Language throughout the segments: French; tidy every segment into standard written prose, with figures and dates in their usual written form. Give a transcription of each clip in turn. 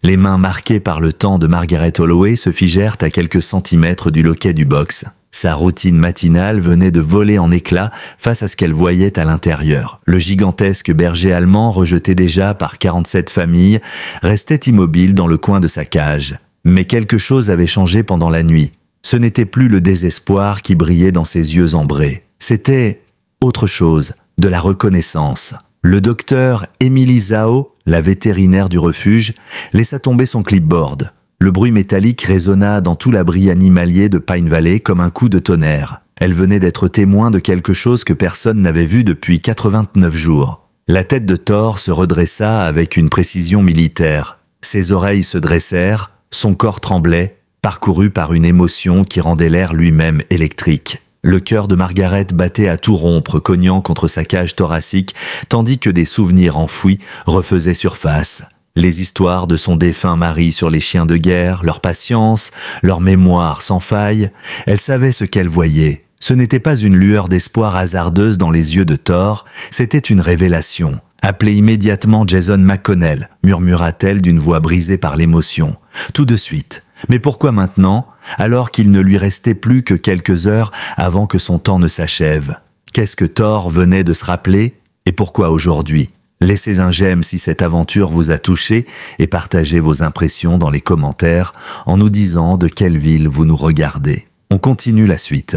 Les mains marquées par le temps de Margaret Holloway se figèrent à quelques centimètres du loquet du box. Sa routine matinale venait de voler en éclats face à ce qu'elle voyait à l'intérieur. Le gigantesque berger allemand, rejeté déjà par 47 familles, restait immobile dans le coin de sa cage. Mais quelque chose avait changé pendant la nuit. Ce n'était plus le désespoir qui brillait dans ses yeux ambrés. C'était autre chose, de la reconnaissance. Le docteur Emily Zhao, la vétérinaire du refuge, laissa tomber son clipboard. Le bruit métallique résonna dans tout l'abri animalier de Pine Valley comme un coup de tonnerre. Elle venait d'être témoin de quelque chose que personne n'avait vu depuis 89 jours. La tête de Thor se redressa avec une précision militaire. Ses oreilles se dressèrent, son corps tremblait, parcouru par une émotion qui rendait l'air lui-même électrique. Le cœur de Margaret battait à tout rompre, cognant contre sa cage thoracique, tandis que des souvenirs enfouis refaisaient surface. Les histoires de son défunt mari sur les chiens de guerre, leur patience, leur mémoire sans faille, elle savait ce qu'elle voyait. Ce n'était pas une lueur d'espoir hasardeuse dans les yeux de Thor, c'était une révélation. « Appelez immédiatement Jason McConnell », murmura-t-elle d'une voix brisée par l'émotion. « Tout de suite. Mais pourquoi maintenant, alors qu'il ne lui restait plus que quelques heures avant que son temps ne s'achève? Qu'est-ce que Thor venait de se rappeler? Et pourquoi aujourd'hui ? Laissez un j'aime si cette aventure vous a touché et partagez vos impressions dans les commentaires en nous disant de quelle ville vous nous regardez. On continue la suite.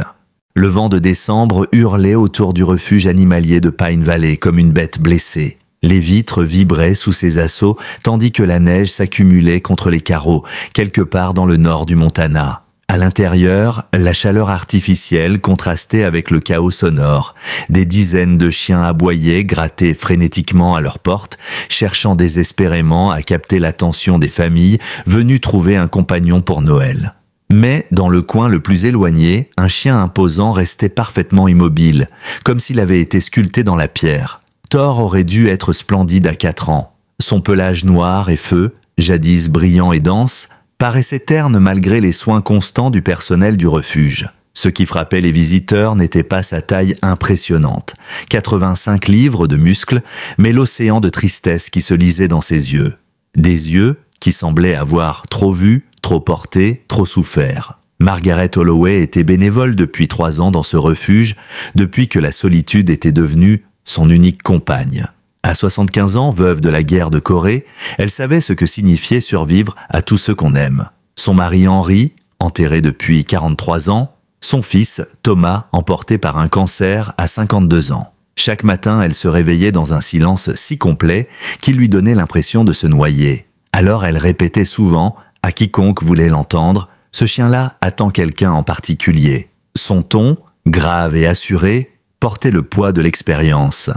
Le vent de décembre hurlait autour du refuge animalier de Pine Valley comme une bête blessée. Les vitres vibraient sous ses assauts tandis que la neige s'accumulait contre les carreaux quelque part dans le nord du Montana. À l'intérieur, la chaleur artificielle contrastait avec le chaos sonore. Des dizaines de chiens aboyaient, grattaient frénétiquement à leurs portes, cherchant désespérément à capter l'attention des familles venues trouver un compagnon pour Noël. Mais, dans le coin le plus éloigné, un chien imposant restait parfaitement immobile, comme s'il avait été sculpté dans la pierre. Thor aurait dû être splendide à 4 ans. Son pelage noir et feu, jadis brillant et dense, paraissait terne malgré les soins constants du personnel du refuge. Ce qui frappait les visiteurs n'était pas sa taille impressionnante, 85 livres de muscles, mais l'océan de tristesse qui se lisait dans ses yeux. Des yeux qui semblaient avoir trop vu, trop porté, trop souffert. Margaret Holloway était bénévole depuis 3 ans dans ce refuge, depuis que la solitude était devenue son unique compagne. À 75 ans, veuve de la guerre de Corée, elle savait ce que signifiait survivre à tous ceux qu'on aime. Son mari Henry, enterré depuis 43 ans, son fils Thomas, emporté par un cancer à 52 ans. Chaque matin, elle se réveillait dans un silence si complet qu'il lui donnait l'impression de se noyer. Alors elle répétait souvent, à quiconque voulait l'entendre, « Ce chien-là attend quelqu'un en particulier ». Son ton, grave et assuré, portait le poids de l'expérience.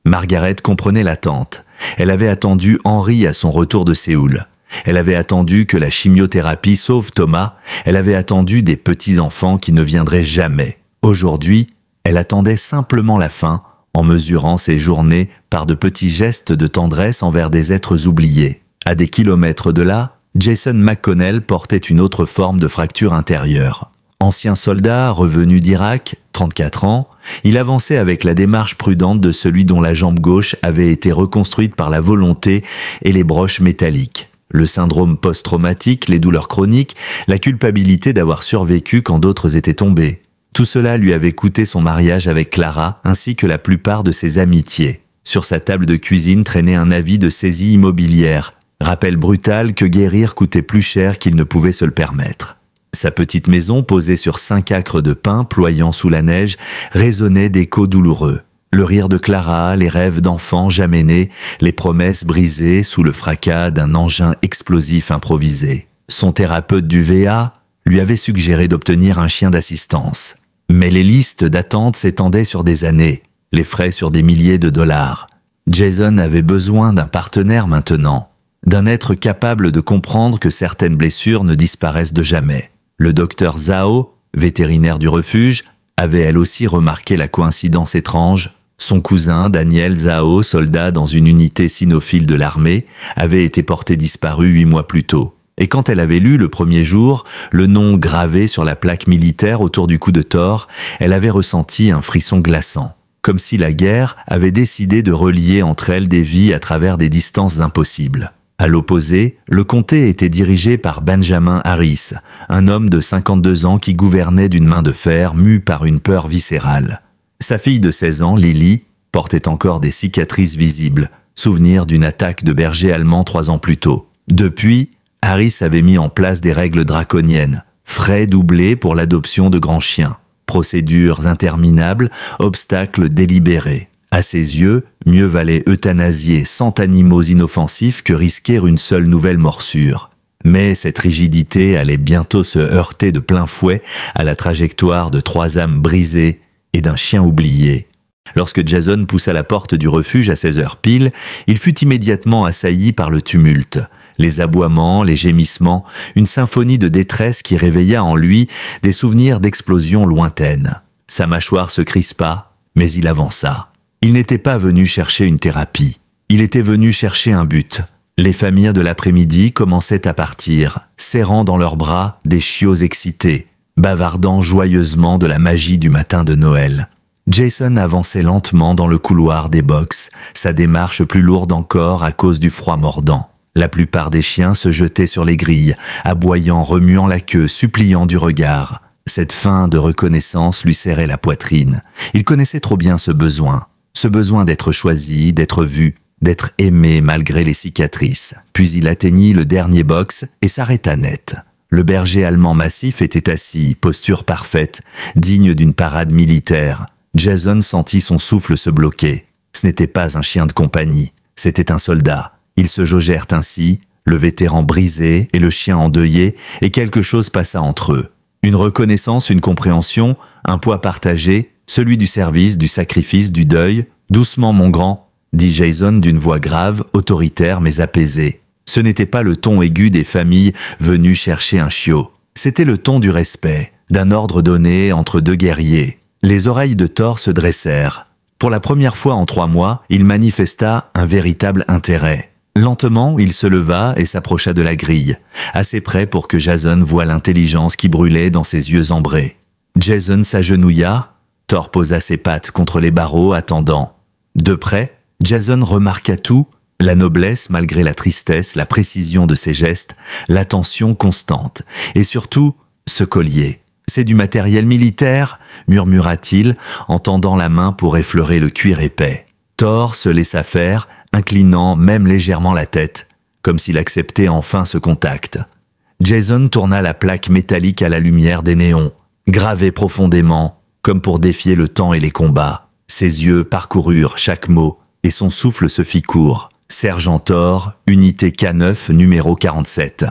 Margaret comprenait l'attente. Elle avait attendu Henry à son retour de Séoul. Elle avait attendu que la chimiothérapie sauve Thomas. Elle avait attendu des petits-enfants qui ne viendraient jamais. Aujourd'hui, elle attendait simplement la fin, en mesurant ses journées par de petits gestes de tendresse envers des êtres oubliés. À des kilomètres de là, Jason McConnell portait une autre forme de fracture intérieure. Ancien soldat revenu d'Irak, 34 ans, il avançait avec la démarche prudente de celui dont la jambe gauche avait été reconstruite par la volonté et les broches métalliques. Le syndrome post-traumatique, les douleurs chroniques, la culpabilité d'avoir survécu quand d'autres étaient tombés. Tout cela lui avait coûté son mariage avec Clara ainsi que la plupart de ses amitiés. Sur sa table de cuisine traînait un avis de saisie immobilière, rappel brutal que guérir coûtait plus cher qu'il ne pouvait se le permettre. Sa petite maison, posée sur 5 acres de pin ployant sous la neige, résonnait d'échos douloureux. Le rire de Clara, les rêves d'enfants jamais nés, les promesses brisées sous le fracas d'un engin explosif improvisé. Son thérapeute du VA lui avait suggéré d'obtenir un chien d'assistance. Mais les listes d'attente s'étendaient sur des années, les frais sur des milliers de dollars. Jason avait besoin d'un partenaire maintenant, d'un être capable de comprendre que certaines blessures ne disparaissent de jamais. Le docteur Zhao, vétérinaire du refuge, avait elle aussi remarqué la coïncidence étrange. Son cousin, Daniel Zhao, soldat dans une unité sinophile de l'armée, avait été porté disparu 8 mois plus tôt. Et quand elle avait lu le premier jour le nom gravé sur la plaque militaire autour du cou de Thor, elle avait ressenti un frisson glaçant, comme si la guerre avait décidé de relier entre elles des vies à travers des distances impossibles. À l'opposé, le comté était dirigé par Benjamin Harris, un homme de 52 ans qui gouvernait d'une main de fer mue par une peur viscérale. Sa fille de 16 ans, Lily, portait encore des cicatrices visibles, souvenir d'une attaque de berger allemand 3 ans plus tôt. Depuis, Harris avait mis en place des règles draconiennes, frais doublés pour l'adoption de grands chiens, procédures interminables, obstacles délibérés. À ses yeux, mieux valait euthanasier 100 animaux inoffensifs que risquer une seule nouvelle morsure. Mais cette rigidité allait bientôt se heurter de plein fouet à la trajectoire de 3 âmes brisées et d'un chien oublié. Lorsque Jason poussa la porte du refuge à 16 heures pile, il fut immédiatement assailli par le tumulte. Les aboiements, les gémissements, une symphonie de détresse qui réveilla en lui des souvenirs d'explosions lointaines. Sa mâchoire se crispa, mais il avança. Il n'était pas venu chercher une thérapie. Il était venu chercher un but. Les familles de l'après-midi commençaient à partir, serrant dans leurs bras des chiots excités, bavardant joyeusement de la magie du matin de Noël. Jason avançait lentement dans le couloir des box, sa démarche plus lourde encore à cause du froid mordant. La plupart des chiens se jetaient sur les grilles, aboyant, remuant la queue, suppliant du regard. Cette faim de reconnaissance lui serrait la poitrine. Il connaissait trop bien ce besoin d'être choisi, d'être vu, d'être aimé malgré les cicatrices. Puis il atteignit le dernier box et s'arrêta net. Le berger allemand massif était assis, posture parfaite, digne d'une parade militaire. Jason sentit son souffle se bloquer. Ce n'était pas un chien de compagnie, c'était un soldat. Ils se jaugèrent ainsi, le vétéran brisé et le chien endeuillé, et quelque chose passa entre eux. Une reconnaissance, une compréhension, un poids partagé, celui du service, du sacrifice, du deuil. Doucement, mon grand, dit Jason d'une voix grave, autoritaire mais apaisée. Ce n'était pas le ton aigu des familles venues chercher un chiot. C'était le ton du respect, d'un ordre donné entre deux guerriers. Les oreilles de Thor se dressèrent. Pour la première fois en 3 mois, il manifesta un véritable intérêt. Lentement, il se leva et s'approcha de la grille, assez près pour que Jason voie l'intelligence qui brûlait dans ses yeux ambrés. Jason s'agenouilla, Thor posa ses pattes contre les barreaux, attendant. De près, Jason remarqua tout, la noblesse malgré la tristesse, la précision de ses gestes, l'attention constante, et surtout, ce collier. C'est du matériel militaire, murmura-t-il, en tendant la main pour effleurer le cuir épais. Thor se laissa faire, inclinant même légèrement la tête, comme s'il acceptait enfin ce contact. Jason tourna la plaque métallique à la lumière des néons, gravée profondément, comme pour défier le temps et les combats. Ses yeux parcoururent chaque mot, et son souffle se fit court. Sergent Thor, unité K9, numéro 47.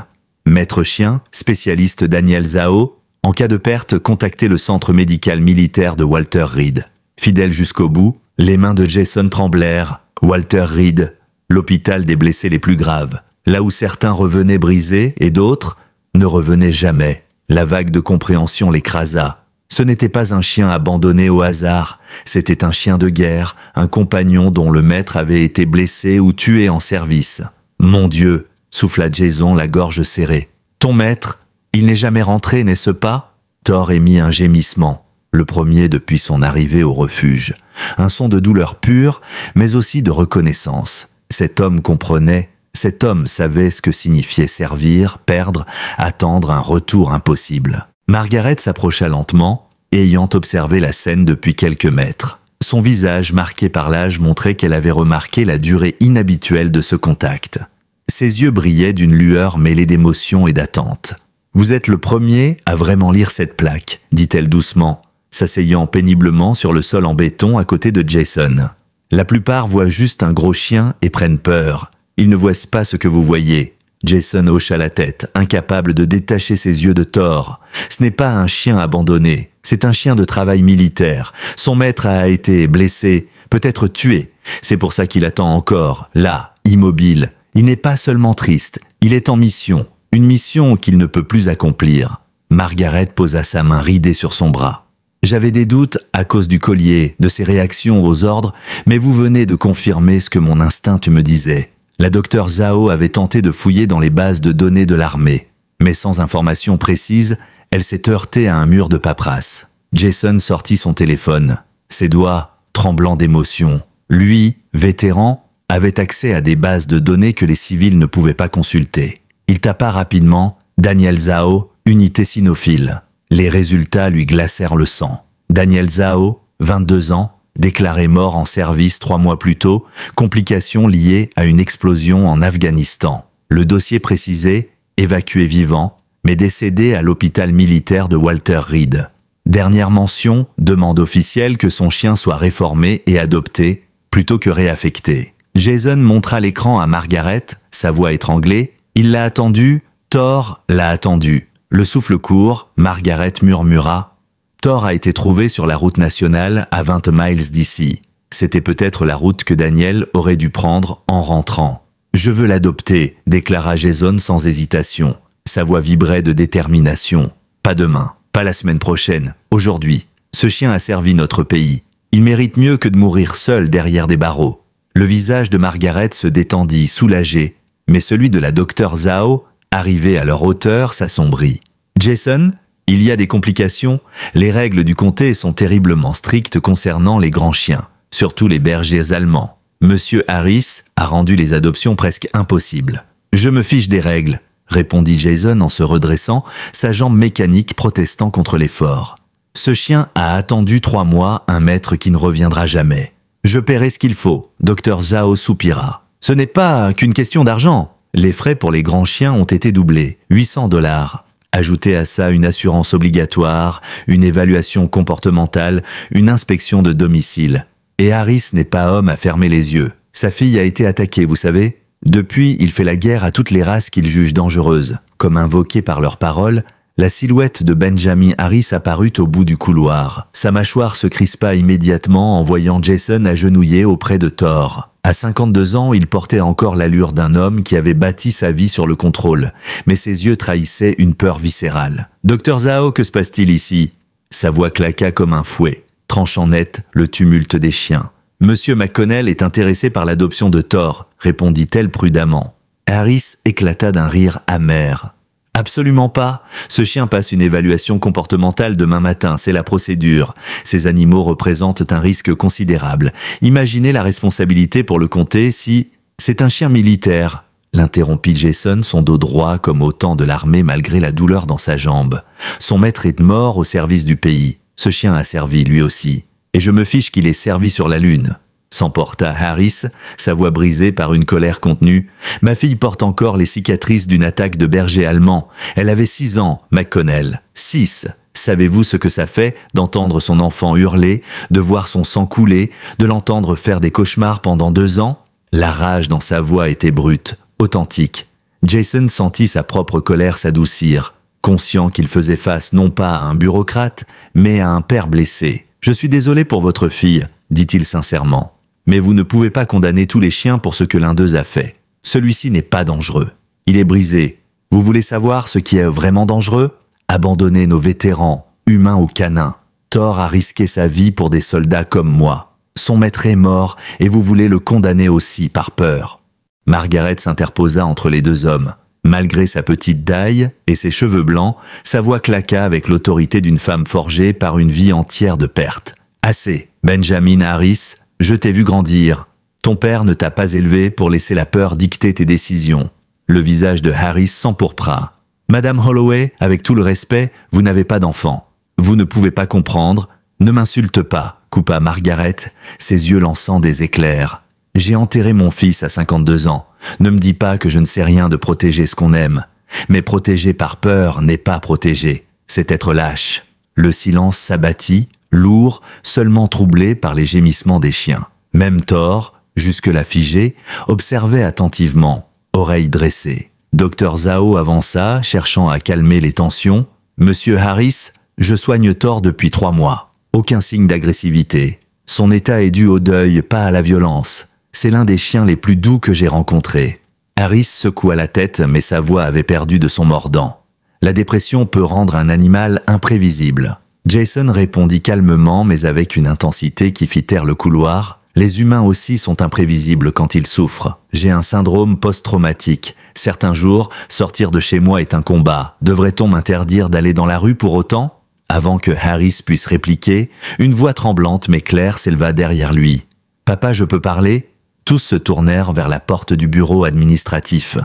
Maître chien, spécialiste Daniel Zhao, en cas de perte, contactez le centre médical militaire de Walter Reed. Fidèle jusqu'au bout, les mains de Jason tremblèrent. Walter Reed, l'hôpital des blessés les plus graves. Là où certains revenaient brisés et d'autres ne revenaient jamais. La vague de compréhension l'écrasa. Ce n'était pas un chien abandonné au hasard, c'était un chien de guerre, un compagnon dont le maître avait été blessé ou tué en service. « Mon Dieu !» souffla Jason, la gorge serrée. « Ton maître, il n'est jamais rentré, n'est-ce pas ?» Thor émit un gémissement, le premier depuis son arrivée au refuge. Un son de douleur pure, mais aussi de reconnaissance. Cet homme comprenait, cet homme savait ce que signifiait servir, perdre, attendre un retour impossible. Margaret s'approcha lentement, ayant observé la scène depuis quelques mètres. Son visage, marqué par l'âge, montrait qu'elle avait remarqué la durée inhabituelle de ce contact. Ses yeux brillaient d'une lueur mêlée d'émotion et d'attente. « Vous êtes le premier à vraiment lire cette plaque », dit-elle doucement, s'asseyant péniblement sur le sol en béton à côté de Jason. « La plupart voient juste un gros chien et prennent peur. Ils ne voient pas ce que vous voyez. » Jason hocha la tête, incapable de détacher ses yeux de Thor. Ce n'est pas un chien abandonné, c'est un chien de travail militaire. Son maître a été blessé, peut-être tué. C'est pour ça qu'il attend encore, là, immobile. Il n'est pas seulement triste, il est en mission. Une mission qu'il ne peut plus accomplir. Margaret posa sa main ridée sur son bras. J'avais des doutes à cause du collier, de ses réactions aux ordres, mais vous venez de confirmer ce que mon instinct me disait. La docteure Zhao avait tenté de fouiller dans les bases de données de l'armée, mais sans information précise, elle s'est heurtée à un mur de paperasse. Jason sortit son téléphone, ses doigts tremblants d'émotion. Lui, vétéran, avait accès à des bases de données que les civils ne pouvaient pas consulter. Il tapa rapidement « Daniel Zhao, unité cynophile ». Les résultats lui glacèrent le sang. Daniel Zhao, 22 ans, déclaré mort en service 3 mois plus tôt, complications liées à une explosion en Afghanistan. Le dossier précisait « évacué vivant », mais décédé à l'hôpital militaire de Walter Reed. Dernière mention, demande officielle que son chien soit réformé et adopté, plutôt que réaffecté. Jason montra l'écran à Margaret, sa voix étranglée. Il l'a attendu, Thor l'a attendu. Le souffle court, Margaret murmura. Thor a été trouvé sur la route nationale à 20 miles d'ici. C'était peut-être la route que Daniel aurait dû prendre en rentrant. Je veux l'adopter, déclara Jason sans hésitation. Sa voix vibrait de détermination. Pas demain, pas la semaine prochaine, aujourd'hui. Ce chien a servi notre pays. Il mérite mieux que de mourir seul derrière des barreaux. Le visage de Margaret se détendit, soulagé, mais celui de la docteure Zhao, arrivé à leur hauteur, s'assombrit. Jason, il y a des complications. Les règles du comté sont terriblement strictes concernant les grands chiens, surtout les bergers allemands. Monsieur Harris a rendu les adoptions presque impossibles. Je me fiche des règles, répondit Jason en se redressant, sa jambe mécanique protestant contre l'effort. Ce chien a attendu 3 mois un maître qui ne reviendra jamais. Je paierai ce qu'il faut, Dr Zhao soupira. Ce n'est pas qu'une question d'argent. Les frais pour les grands chiens ont été doublés, $800. Ajoutez à ça une assurance obligatoire, une évaluation comportementale, une inspection de domicile. Et Harris n'est pas homme à fermer les yeux. Sa fille a été attaquée, vous savez. Depuis, il fait la guerre à toutes les races qu'il juge dangereuses. Comme invoqué par leurs paroles, la silhouette de Benjamin Harris apparut au bout du couloir. Sa mâchoire se crispa immédiatement en voyant Jason agenouillé auprès de Thor. À 52 ans, il portait encore l'allure d'un homme qui avait bâti sa vie sur le contrôle, mais ses yeux trahissaient une peur viscérale. « Docteur Zhao, que se passe-t-il ici ?» Sa voix claqua comme un fouet, tranchant net le tumulte des chiens. « Monsieur McConnell est intéressé par l'adoption de Thor », répondit-elle prudemment. Harris éclata d'un rire amer. « Absolument pas. Ce chien passe une évaluation comportementale demain matin, c'est la procédure. Ces animaux représentent un risque considérable. Imaginez la responsabilité pour le comté si... C'est un chien militaire. » L'interrompit Jason, son dos droit comme au temps de l'armée malgré la douleur dans sa jambe. Son maître est mort au service du pays. Ce chien a servi lui aussi. Et je me fiche qu'il ait servi sur la Lune. S'emporta Harris, sa voix brisée par une colère contenue. « Ma fille porte encore les cicatrices d'une attaque de berger allemand. Elle avait 6 ans, McConnell. 6. Savez-vous ce que ça fait d'entendre son enfant hurler, de voir son sang couler, de l'entendre faire des cauchemars pendant 2 ans ?» La rage dans sa voix était brute, authentique. Jason sentit sa propre colère s'adoucir, conscient qu'il faisait face non pas à un bureaucrate, mais à un père blessé. « Je suis désolé pour votre fille », dit-il sincèrement. Mais vous ne pouvez pas condamner tous les chiens pour ce que l'un d'eux a fait. Celui-ci n'est pas dangereux. Il est brisé. Vous voulez savoir ce qui est vraiment dangereux? Abandonner nos vétérans, humains ou canins. Thor a risqué sa vie pour des soldats comme moi. Son maître est mort et vous voulez le condamner aussi par peur. Margaret s'interposa entre les deux hommes. Malgré sa petite taille et ses cheveux blancs, sa voix claqua avec l'autorité d'une femme forgée par une vie entière de pertes. « Assez, Benjamin Harris, je t'ai vu grandir. Ton père ne t'a pas élevé pour laisser la peur dicter tes décisions. » Le visage de Harris s'empourpra. « Madame Holloway, avec tout le respect, vous n'avez pas d'enfant. Vous ne pouvez pas comprendre. Ne m'insulte pas, » coupa Margaret, ses yeux lançant des éclairs. « J'ai enterré mon fils à 52 ans. Ne me dis pas que je ne sais rien de protéger ce qu'on aime. Mais protéger par peur n'est pas protéger. C'est être lâche. » Le silence s'abattit, lourd, seulement troublé par les gémissements des chiens. Même Thor, jusque-là figé, observait attentivement, oreilles dressées. Dr Zhao avança, cherchant à calmer les tensions. « Monsieur Harris, je soigne Thor depuis 3 mois. Aucun signe d'agressivité. Son état est dû au deuil, pas à la violence. C'est l'un des chiens les plus doux que j'ai rencontrés. » Harris secoua la tête, mais sa voix avait perdu de son mordant. « La dépression peut rendre un animal imprévisible. » Jason répondit calmement, mais avec une intensité qui fit taire le couloir. « Les humains aussi sont imprévisibles quand ils souffrent. J'ai un syndrome post-traumatique. Certains jours, sortir de chez moi est un combat. Devrait-on m'interdire d'aller dans la rue pour autant ?» Avant que Harris puisse répliquer, une voix tremblante mais claire s'éleva derrière lui. « Papa, je peux parler ?» Tous se tournèrent vers la porte du bureau administratif.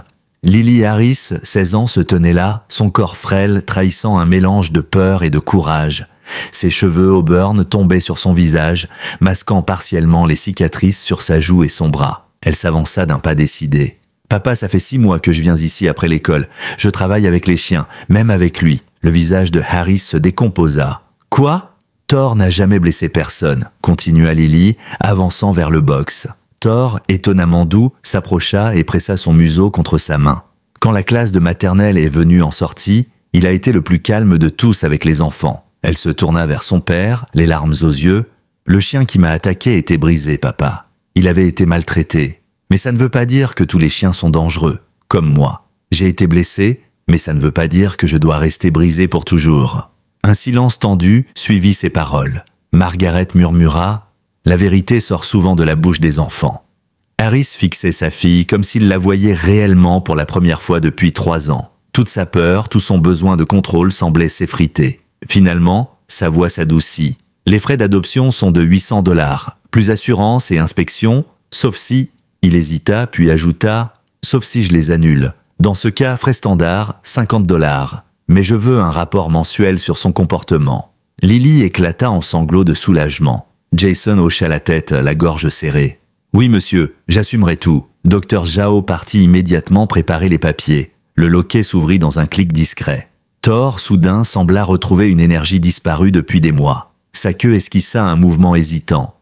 Lily Harris, 16 ans, se tenait là, son corps frêle trahissant un mélange de peur et de courage. Ses cheveux auburn tombaient sur son visage, masquant partiellement les cicatrices sur sa joue et son bras. Elle s'avança d'un pas décidé. « Papa, ça fait 6 mois que je viens ici après l'école. Je travaille avec les chiens, même avec lui. » Le visage de Harris se décomposa. « Quoi ? Thor n'a jamais blessé personne, » continua Lily, avançant vers le box. Thor, étonnamment doux, s'approcha et pressa son museau contre sa main. Quand la classe de maternelle est venue en sortie, il a été le plus calme de tous avec les enfants. Elle se tourna vers son père, les larmes aux yeux. « Le chien qui m'a attaqué était brisé, papa. Il avait été maltraité. Mais ça ne veut pas dire que tous les chiens sont dangereux, comme moi. J'ai été blessé, mais ça ne veut pas dire que je dois rester brisé pour toujours. » Un silence tendu suivit ces paroles. Margaret murmura « La vérité sort souvent de la bouche des enfants. » Harris fixait sa fille comme s'il la voyait réellement pour la première fois depuis 3 ans. Toute sa peur, tout son besoin de contrôle semblait s'effriter. Finalement, sa voix s'adoucit. « Les frais d'adoption sont de 800 $, plus assurance et inspection, sauf si… » Il hésita, puis ajouta « Sauf si je les annule. Dans ce cas, frais standard, 50 $. Mais je veux un rapport mensuel sur son comportement. » Lily éclata en sanglots de soulagement. Jason hocha la tête, la gorge serrée. « Oui, monsieur, j'assumerai tout. » Dr Zhao partit immédiatement préparer les papiers. Le loquet s'ouvrit dans un clic discret. Thor, soudain, sembla retrouver une énergie disparue depuis des mois. Sa queue esquissa un mouvement hésitant.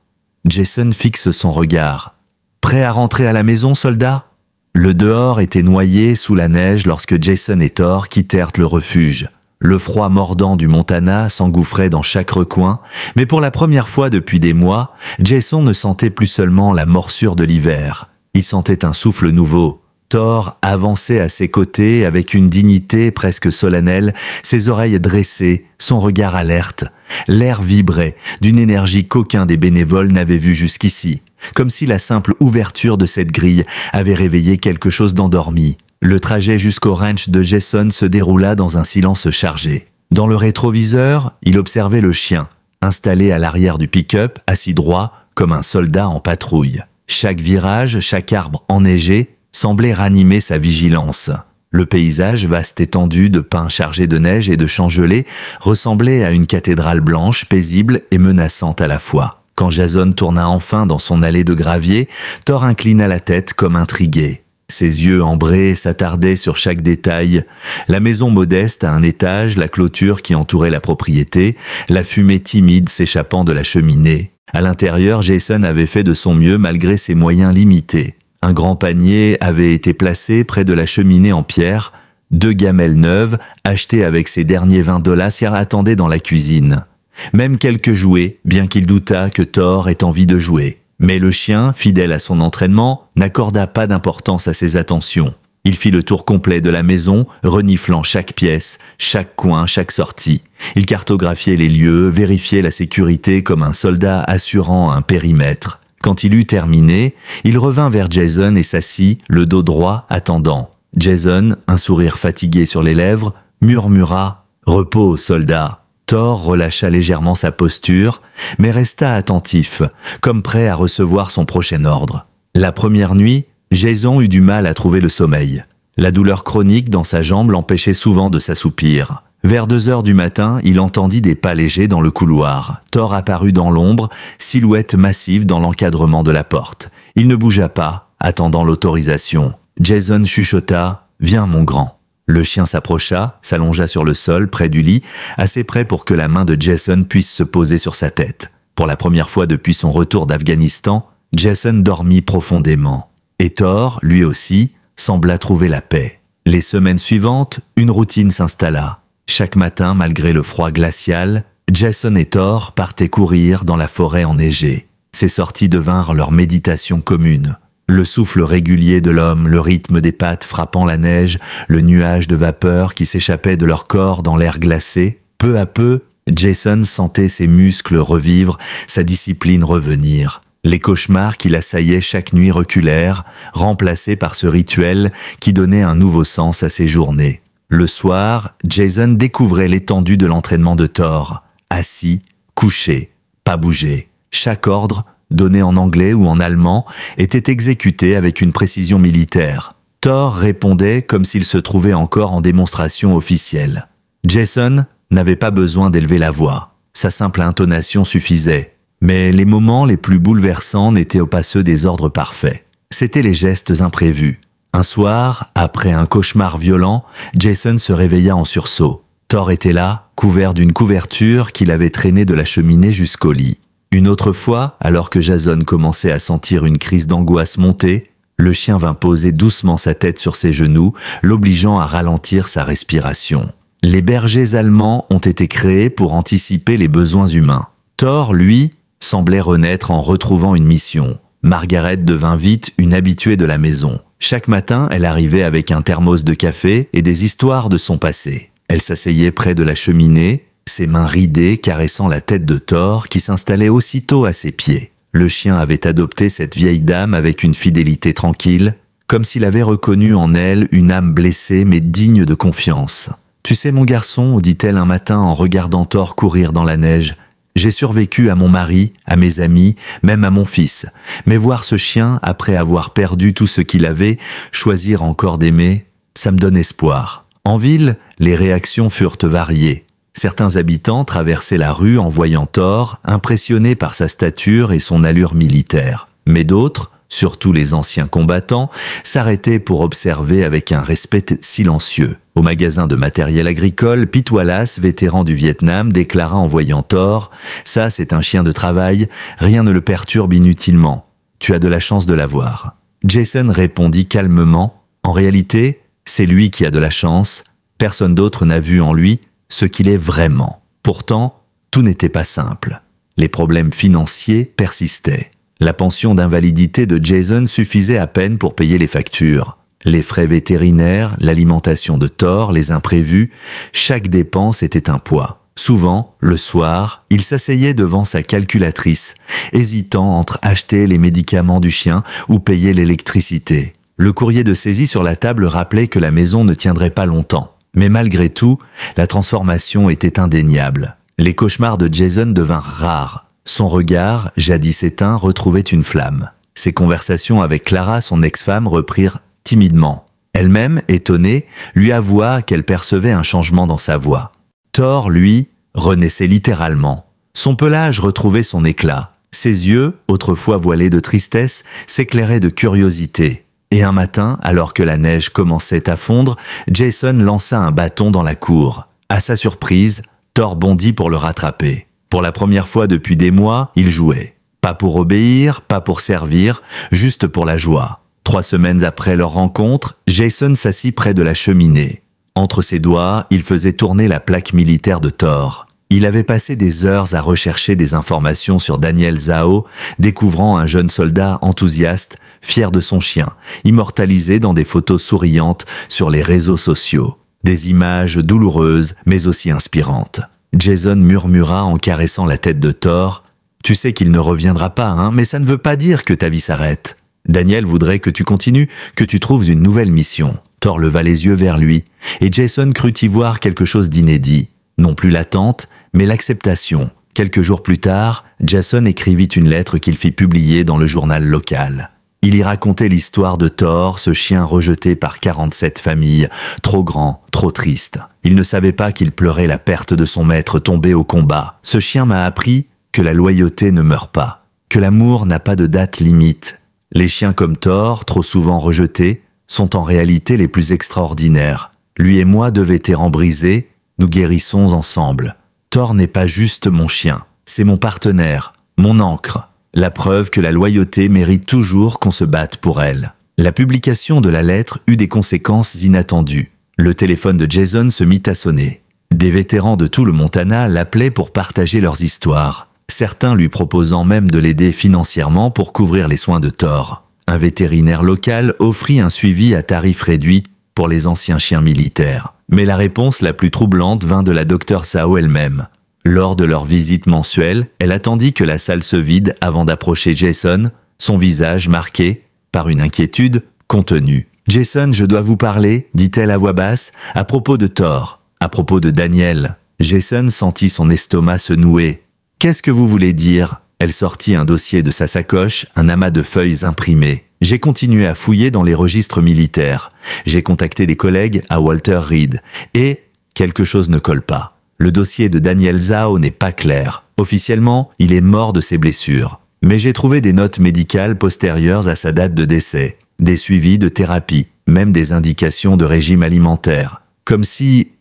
Jason fixe son regard. « Prêt à rentrer à la maison, soldat ?» Le dehors était noyé sous la neige lorsque Jason et Thor quittèrent le refuge. Le froid mordant du Montana s'engouffrait dans chaque recoin, mais pour la première fois depuis des mois, Jason ne sentait plus seulement la morsure de l'hiver. Il sentait un souffle nouveau. Thor avançait à ses côtés avec une dignité presque solennelle, ses oreilles dressées, son regard alerte. L'air vibrait d'une énergie qu'aucun des bénévoles n'avait vue jusqu'ici, comme si la simple ouverture de cette grille avait réveillé quelque chose d'endormi. Le trajet jusqu'au ranch de Jason se déroula dans un silence chargé. Dans le rétroviseur, il observait le chien, installé à l'arrière du pick-up, assis droit, comme un soldat en patrouille. Chaque virage, chaque arbre enneigé, semblait ranimer sa vigilance. Le paysage, vaste étendue de pins chargés de neige et de champs gelés, ressemblait à une cathédrale blanche, paisible et menaçante à la fois. Quand Jason tourna enfin dans son allée de gravier, Thor inclina la tête comme intrigué. Ses yeux ambrés s'attardaient sur chaque détail. La maison modeste à un étage, la clôture qui entourait la propriété, la fumée timide s'échappant de la cheminée. À l'intérieur, Jason avait fait de son mieux malgré ses moyens limités. Un grand panier avait été placé près de la cheminée en pierre. 2 gamelles neuves, achetées avec ses derniers 20 $, s'y attendaient dans la cuisine. Même quelques jouets, bien qu'il doutât que Thor ait envie de jouer. Mais le chien, fidèle à son entraînement, n'accorda pas d'importance à ses attentions. Il fit le tour complet de la maison, reniflant chaque pièce, chaque coin, chaque sortie. Il cartographiait les lieux, vérifiait la sécurité comme un soldat assurant un périmètre. Quand il eut terminé, il revint vers Jason et s'assit, le dos droit, attendant. Jason, un sourire fatigué sur les lèvres, murmura « Repos, soldat !» Thor relâcha légèrement sa posture, mais resta attentif, comme prêt à recevoir son prochain ordre. La première nuit, Jason eut du mal à trouver le sommeil. La douleur chronique dans sa jambe l'empêchait souvent de s'assoupir. Vers 2 heures du matin, il entendit des pas légers dans le couloir. Thor apparut dans l'ombre, silhouette massive dans l'encadrement de la porte. Il ne bougea pas, attendant l'autorisation. Jason chuchota « Viens, mon grand ». Le chien s'approcha, s'allongea sur le sol, près du lit, assez près pour que la main de Jason puisse se poser sur sa tête. Pour la première fois depuis son retour d'Afghanistan, Jason dormit profondément. Et Thor, lui aussi, sembla trouver la paix. Les semaines suivantes, une routine s'installa. Chaque matin, malgré le froid glacial, Jason et Thor partaient courir dans la forêt enneigée. Ces sorties devinrent leur méditation commune. Le souffle régulier de l'homme, le rythme des pattes frappant la neige, le nuage de vapeur qui s'échappait de leur corps dans l'air glacé. Peu à peu, Jason sentait ses muscles revivre, sa discipline revenir. Les cauchemars qui l'assaillaient chaque nuit reculèrent, remplacés par ce rituel qui donnait un nouveau sens à ses journées. Le soir, Jason découvrait l'étendue de l'entraînement de Thor. Assis, couché, pas bouger. Chaque ordre, donnés en anglais ou en allemand, étaient exécutés avec une précision militaire. Thor répondait comme s'il se trouvait encore en démonstration officielle. Jason n'avait pas besoin d'élever la voix. Sa simple intonation suffisait. Mais les moments les plus bouleversants n'étaient pas ceux des ordres parfaits. C'étaient les gestes imprévus. Un soir, après un cauchemar violent, Jason se réveilla en sursaut. Thor était là, couvert d'une couverture qu'il avait traînée de la cheminée jusqu'au lit. Une autre fois, alors que Jason commençait à sentir une crise d'angoisse monter, le chien vint poser doucement sa tête sur ses genoux, l'obligeant à ralentir sa respiration. Les bergers allemands ont été créés pour anticiper les besoins humains. Thor, lui, semblait renaître en retrouvant une mission. Margaret devint vite une habituée de la maison. Chaque matin, elle arrivait avec un thermos de café et des histoires de son passé. Elle s'asseyait près de la cheminée, ses mains ridées caressant la tête de Thor qui s'installait aussitôt à ses pieds. Le chien avait adopté cette vieille dame avec une fidélité tranquille, comme s'il avait reconnu en elle une âme blessée mais digne de confiance. « Tu sais mon garçon, dit-elle un matin en regardant Thor courir dans la neige, j'ai survécu à mon mari, à mes amis, même à mon fils. Mais voir ce chien, après avoir perdu tout ce qu'il avait, choisir encore d'aimer, ça me donne espoir. » En ville, les réactions furent variées. Certains habitants traversaient la rue en voyant Thor, impressionnés par sa stature et son allure militaire. Mais d'autres, surtout les anciens combattants, s'arrêtaient pour observer avec un respect silencieux. Au magasin de matériel agricole, Pete Wallace, vétéran du Vietnam, déclara en voyant Thor « Ça, c'est un chien de travail, rien ne le perturbe inutilement. Tu as de la chance de l'avoir. » Jason répondit calmement « En réalité, c'est lui qui a de la chance. Personne d'autre n'a vu en lui ce qu'il est vraiment. » Pourtant, tout n'était pas simple. Les problèmes financiers persistaient. La pension d'invalidité de Jason suffisait à peine pour payer les factures. Les frais vétérinaires, l'alimentation de Thor, les imprévus, chaque dépense était un poids. Souvent, le soir, il s'asseyait devant sa calculatrice, hésitant entre acheter les médicaments du chien ou payer l'électricité. Le courrier de saisie sur la table rappelait que la maison ne tiendrait pas longtemps. Mais malgré tout, la transformation était indéniable. Les cauchemars de Jason devinrent rares. Son regard, jadis éteint, retrouvait une flamme. Ses conversations avec Clara, son ex-femme, reprirent timidement. Elle-même, étonnée, lui avoua qu'elle percevait un changement dans sa voix. Thor, lui, renaissait littéralement. Son pelage retrouvait son éclat. Ses yeux, autrefois voilés de tristesse, s'éclairaient de curiosité. Et un matin, alors que la neige commençait à fondre, Jason lança un bâton dans la cour. À sa surprise, Thor bondit pour le rattraper. Pour la première fois depuis des mois, il jouait. Pas pour obéir, pas pour servir, juste pour la joie. 3 semaines après leur rencontre, Jason s'assit près de la cheminée. Entre ses doigts, il faisait tourner la plaque militaire de Thor. Il avait passé des heures à rechercher des informations sur Daniel Zhao, découvrant un jeune soldat enthousiaste, fier de son chien, immortalisé dans des photos souriantes sur les réseaux sociaux. Des images douloureuses, mais aussi inspirantes. Jason murmura en caressant la tête de Thor. « Tu sais qu'il ne reviendra pas, hein, mais ça ne veut pas dire que ta vie s'arrête. Daniel voudrait que tu continues, que tu trouves une nouvelle mission. » Thor leva les yeux vers lui, et Jason crut y voir quelque chose d'inédit. Non plus l'attente, mais l'acceptation. Quelques jours plus tard, Jason écrivit une lettre qu'il fit publier dans le journal local. Il y racontait l'histoire de Thor, ce chien rejeté par 47 familles, trop grand, trop triste. Il ne savait pas qu'il pleurait la perte de son maître tombé au combat. Ce chien m'a appris que la loyauté ne meurt pas, que l'amour n'a pas de date limite. Les chiens comme Thor, trop souvent rejetés, sont en réalité les plus extraordinaires. Lui et moi, 2 vétérans brisés, nous guérissons ensemble. Thor n'est pas juste mon chien, c'est mon partenaire, mon ancre. La preuve que la loyauté mérite toujours qu'on se batte pour elle. La publication de la lettre eut des conséquences inattendues. Le téléphone de Jason se mit à sonner. Des vétérans de tout le Montana l'appelaient pour partager leurs histoires. Certains lui proposant même de l'aider financièrement pour couvrir les soins de Thor. Un vétérinaire local offrit un suivi à tarif réduit pour les anciens chiens militaires. Mais la réponse la plus troublante vint de la Dr Zhao elle-même. Lors de leur visite mensuelle, elle attendit que la salle se vide avant d'approcher Jason, son visage marqué par une inquiétude contenue. « Jason, je dois vous parler, dit-elle à voix basse, à propos de Thor, à propos de Daniel. » Jason sentit son estomac se nouer. « Qu'est-ce que vous voulez dire ?» Elle sortit un dossier de sa sacoche, un amas de feuilles imprimées. J'ai continué à fouiller dans les registres militaires. J'ai contacté des collègues à Walter Reed. Et quelque chose ne colle pas. Le dossier de Daniel Zhao n'est pas clair. Officiellement, il est mort de ses blessures. Mais j'ai trouvé des notes médicales postérieures à sa date de décès. Des suivis de thérapie, même des indications de régime alimentaire. Comme si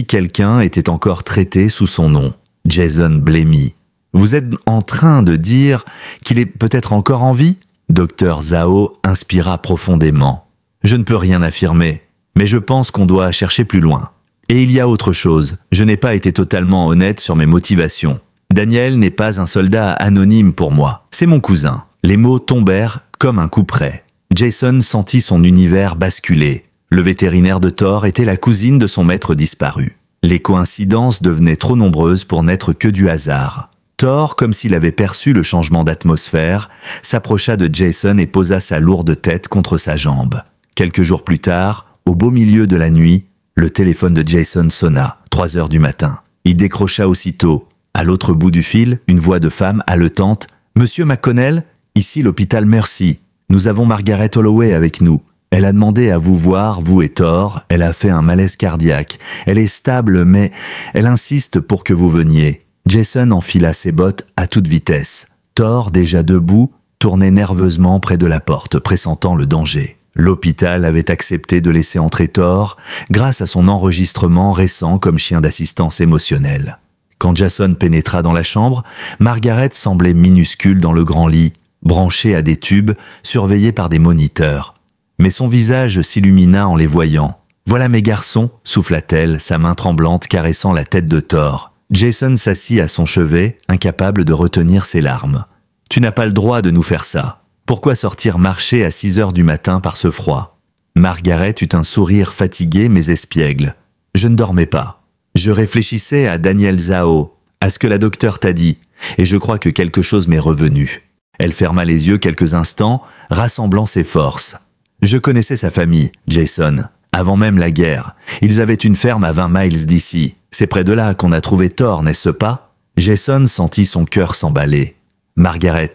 quelqu'un était encore traité sous son nom. Jason Blamey. Vous êtes en train de dire qu'il est peut-être encore en vie? Dr Zhao inspira profondément. Je ne peux rien affirmer, mais je pense qu'on doit chercher plus loin. Et il y a autre chose, je n'ai pas été totalement honnête sur mes motivations. Daniel n'est pas un soldat anonyme pour moi, c'est mon cousin. Les mots tombèrent comme un coup près. Jason sentit son univers basculer. Le vétérinaire de Thor était la cousine de son maître disparu. Les coïncidences devenaient trop nombreuses pour n'être que du hasard. Thor, comme s'il avait perçu le changement d'atmosphère, s'approcha de Jason et posa sa lourde tête contre sa jambe. Quelques jours plus tard, au beau milieu de la nuit, le téléphone de Jason sonna, 3 heures du matin. Il décrocha aussitôt. À l'autre bout du fil, une voix de femme haletante. « Monsieur McConnell, ici l'hôpital Mercy. Nous avons Margaret Holloway avec nous. Elle a demandé à vous voir, vous et Thor. Elle a fait un malaise cardiaque. Elle est stable, mais elle insiste pour que vous veniez. » Jason enfila ses bottes à toute vitesse. Thor, déjà debout, tournait nerveusement près de la porte, pressentant le danger. L'hôpital avait accepté de laisser entrer Thor grâce à son enregistrement récent comme chien d'assistance émotionnelle. Quand Jason pénétra dans la chambre, Margaret semblait minuscule dans le grand lit, branchée à des tubes, surveillée par des moniteurs. Mais son visage s'illumina en les voyant. « Voilà mes garçons » souffla-t-elle, sa main tremblante caressant la tête de Thor. Jason s'assit à son chevet, incapable de retenir ses larmes. « Tu n'as pas le droit de nous faire ça. Pourquoi sortir marcher à 6 heures du matin par ce froid ?» Margaret eut un sourire fatigué mais espiègle. « Je ne dormais pas. Je réfléchissais à Daniel Zhao, à ce que la docteure t'a dit, et je crois que quelque chose m'est revenu. » Elle ferma les yeux quelques instants, rassemblant ses forces. « Je connaissais sa famille, Jason. Avant même la guerre, ils avaient une ferme à 20 miles d'ici. C'est près de là qu'on a trouvé Thor, n'est-ce pas ?» Jason sentit son cœur s'emballer. « Margaret,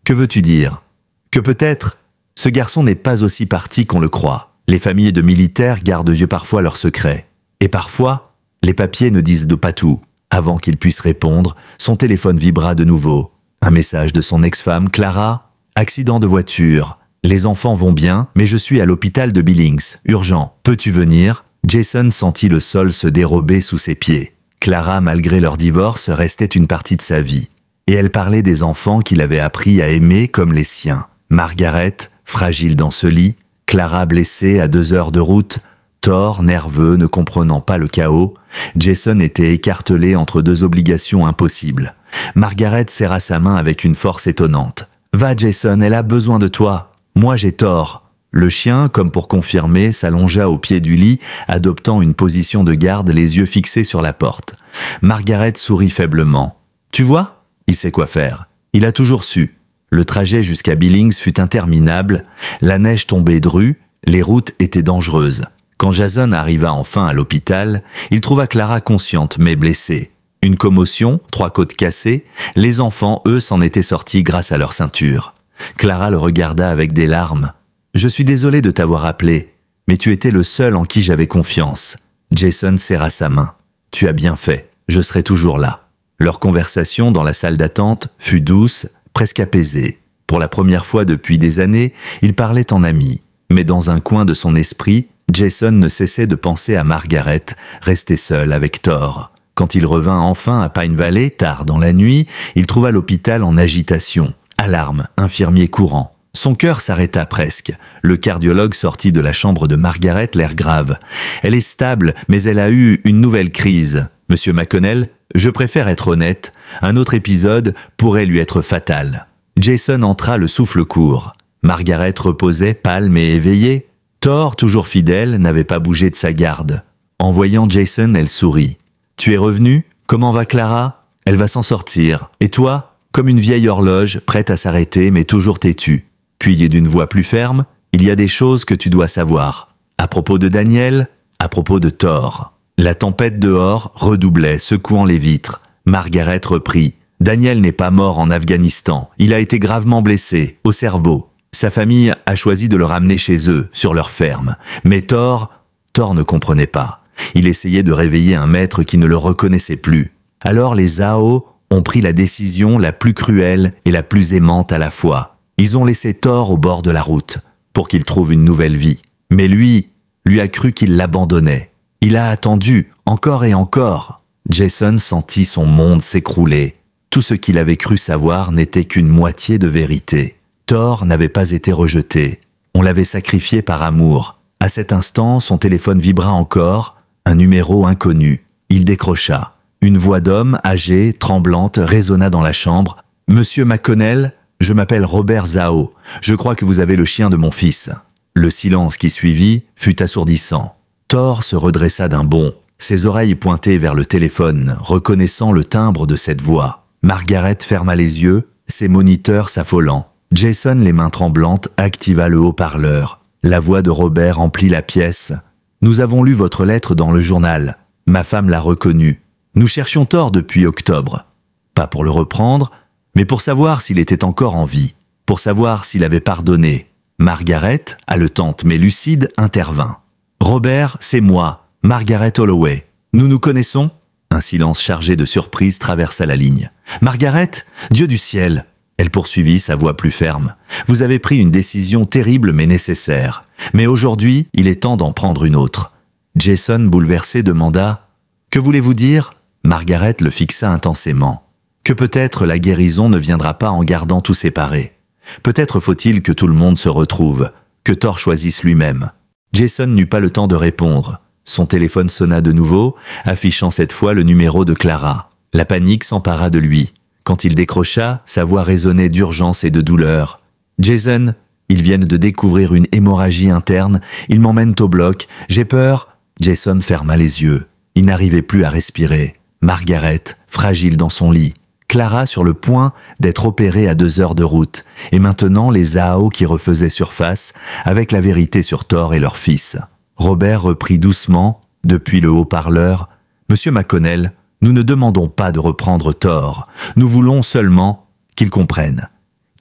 que veux-tu dire ? Que peut-être, ce garçon n'est pas aussi parti qu'on le croit. Les familles de militaires gardent yeux parfois leurs secrets. Et parfois, les papiers ne disent pas tout. » Avant qu'il puisse répondre, son téléphone vibra de nouveau. Un message de son ex-femme, Clara. « Accident de voiture. Les enfants vont bien, mais je suis à l'hôpital de Billings. Urgent. Peux-tu venir ?» Jason sentit le sol se dérober sous ses pieds. Clara, malgré leur divorce, restait une partie de sa vie. Et elle parlait des enfants qu'il avait appris à aimer comme les siens. Margaret, fragile dans ce lit, Clara blessée à 2 heures de route, Thor, nerveux, ne comprenant pas le chaos, Jason était écartelé entre 2 obligations impossibles. Margaret serra sa main avec une force étonnante. « Va Jason, elle a besoin de toi. Moi j'ai Thor. » Le chien, comme pour confirmer, s'allongea au pied du lit, adoptant une position de garde, les yeux fixés sur la porte. Margaret sourit faiblement. « Tu vois ? Il sait quoi faire. Il a toujours su. » Le trajet jusqu'à Billings fut interminable, la neige tombait drue, les routes étaient dangereuses. Quand Jason arriva enfin à l'hôpital, il trouva Clara consciente mais blessée. Une commotion, 3 côtes cassées, les enfants, eux, s'en étaient sortis grâce à leur ceinture. Clara le regarda avec des larmes. « Je suis désolé de t'avoir appelé, mais tu étais le seul en qui j'avais confiance. » Jason serra sa main. « Tu as bien fait, je serai toujours là. » Leur conversation dans la salle d'attente fut douce, presque apaisée. Pour la première fois depuis des années, ils parlaient en amis. Mais dans un coin de son esprit, Jason ne cessait de penser à Margaret, restée seule avec Thor. Quand il revint enfin à Pine Valley, tard dans la nuit, il trouva l'hôpital en agitation. Alarme, infirmier courant. Son cœur s'arrêta presque. Le cardiologue sortit de la chambre de Margaret, l'air grave. « Elle est stable, mais elle a eu une nouvelle crise. Monsieur McConnell, je préfère être honnête. Un autre épisode pourrait lui être fatal. » Jason entra le souffle court. Margaret reposait, pâle mais éveillée. Thor, toujours fidèle, n'avait pas bougé de sa garde. En voyant Jason, elle sourit. « Tu es revenu ? Comment va Clara ? Elle va s'en sortir. Et toi ? » Comme une vieille horloge, prête à s'arrêter mais toujours têtue. Puis d'une voix plus ferme, « Il y a des choses que tu dois savoir. À propos de Daniel, à propos de Thor. » La tempête dehors redoublait, secouant les vitres. Margaret reprit. « Daniel n'est pas mort en Afghanistan. Il a été gravement blessé, au cerveau. Sa famille a choisi de le ramener chez eux, sur leur ferme. Mais Thor ne comprenait pas. Il essayait de réveiller un maître qui ne le reconnaissait plus. Alors les Zhao ont pris la décision la plus cruelle et la plus aimante à la fois. Ils ont laissé Thor au bord de la route, pour qu'il trouve une nouvelle vie. Mais lui a cru qu'il l'abandonnait. Il a attendu, encore et encore. Jason sentit son monde s'écrouler. Tout ce qu'il avait cru savoir n'était qu'une moitié de vérité. Thor n'avait pas été rejeté. On l'avait sacrifié par amour. À cet instant, son téléphone vibra encore, un numéro inconnu. Il décrocha. Une voix d'homme, âgée, tremblante, résonna dans la chambre. « Monsieur McConnell, je m'appelle Robert Zhao. Je crois que vous avez le chien de mon fils. » Le silence qui suivit fut assourdissant. Thor se redressa d'un bond, ses oreilles pointées vers le téléphone, reconnaissant le timbre de cette voix. Margaret ferma les yeux, ses moniteurs s'affolant. Jason, les mains tremblantes, activa le haut-parleur. La voix de Robert emplit la pièce. « Nous avons lu votre lettre dans le journal. Ma femme l'a reconnue. Nous cherchions Thor depuis octobre. Pas pour le reprendre, mais pour savoir s'il était encore en vie, pour savoir s'il avait pardonné. » Margaret, haletante mais lucide, intervint. « Robert, c'est moi, Margaret Holloway. Nous nous connaissons ?» Un silence chargé de surprise traversa la ligne. « Margaret, Dieu du ciel !» Elle poursuivit, sa voix plus ferme. « Vous avez pris une décision terrible mais nécessaire. Mais aujourd'hui, il est temps d'en prendre une autre. » Jason, bouleversé, demanda « Que voulez-vous dire ?» Margaret le fixa intensément. « Que peut-être la guérison ne viendra pas en gardant tout séparé. Peut-être faut-il que tout le monde se retrouve, que Thor choisisse lui-même. » Jason n'eut pas le temps de répondre. Son téléphone sonna de nouveau, affichant cette fois le numéro de Clara. La panique s'empara de lui. Quand il décrocha, sa voix résonnait d'urgence et de douleur. « Jason, ils viennent de découvrir une hémorragie interne. Ils m'emmènent au bloc. J'ai peur. » Jason ferma les yeux. Il n'arrivait plus à respirer. Margaret, fragile dans son lit. Clara sur le point d'être opérée à 2 heures de route. Et maintenant les Zhao qui refaisaient surface avec la vérité sur Thor et leur fils. Robert reprit doucement, depuis le haut-parleur. « Monsieur McConnell, nous ne demandons pas de reprendre Thor. Nous voulons seulement qu'il comprenne.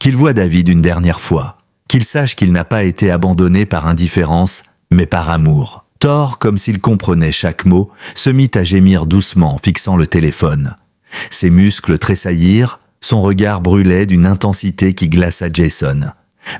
Qu'il voie David une dernière fois. Qu'il sache qu'il n'a pas été abandonné par indifférence, mais par amour. » Thor, comme s'il comprenait chaque mot, se mit à gémir doucement, fixant le téléphone. Ses muscles tressaillirent, son regard brûlait d'une intensité qui glaça Jason.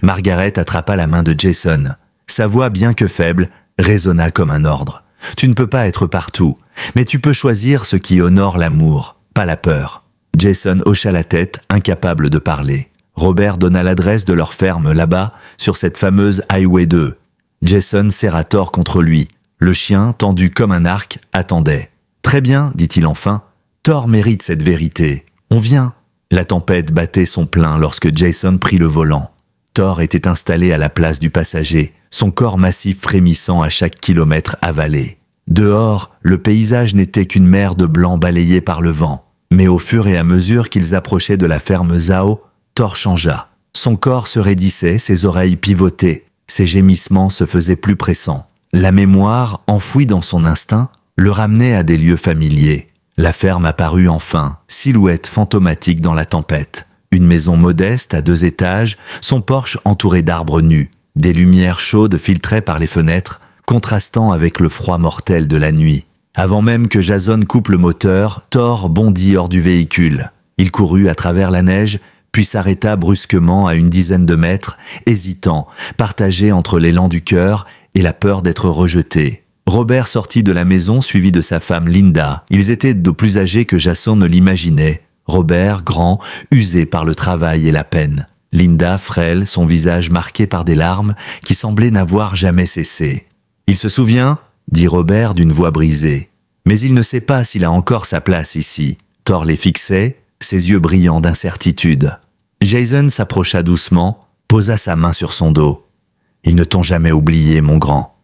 Margaret attrapa la main de Jason. Sa voix, bien que faible, résonna comme un ordre. « Tu ne peux pas être partout, mais tu peux choisir ce qui honore l'amour, pas la peur. » Jason hocha la tête, incapable de parler. Robert donna l'adresse de leur ferme là-bas, sur cette fameuse Highway 2. Jason serra Thor contre lui. Le chien, tendu comme un arc, attendait. « Très bien, dit-il enfin. Thor mérite cette vérité. On vient. » La tempête battait son plein lorsque Jason prit le volant. Thor était installé à la place du passager, son corps massif frémissant à chaque kilomètre avalé. Dehors, le paysage n'était qu'une mer de blanc balayée par le vent. Mais au fur et à mesure qu'ils approchaient de la ferme Zhao, Thor changea. Son corps se raidissait, ses oreilles pivotaient, ses gémissements se faisaient plus pressants. La mémoire, enfouie dans son instinct, le ramenait à des lieux familiers. La ferme apparut enfin, silhouette fantomatique dans la tempête. Une maison modeste à 2 étages, son porche entouré d'arbres nus. Des lumières chaudes filtraient par les fenêtres, contrastant avec le froid mortel de la nuit. Avant même que Jason coupe le moteur, Thor bondit hors du véhicule. Il courut à travers la neige, puis s'arrêta brusquement à une dizaine de mètres, hésitant, partagé entre l'élan du cœur et la peur d'être rejeté. Robert sortit de la maison suivi de sa femme Linda. Ils étaient de plus âgés que Jason ne l'imaginait. Robert, grand, usé par le travail et la peine. Linda, frêle, son visage marqué par des larmes qui semblaient n'avoir jamais cessé. « Il se souvient ?» dit Robert d'une voix brisée. « Mais il ne sait pas s'il a encore sa place ici. » Thor les fixait, ses yeux brillants d'incertitude. Jason s'approcha doucement, posa sa main sur son dos. « Ils ne t'ont jamais oublié, mon grand.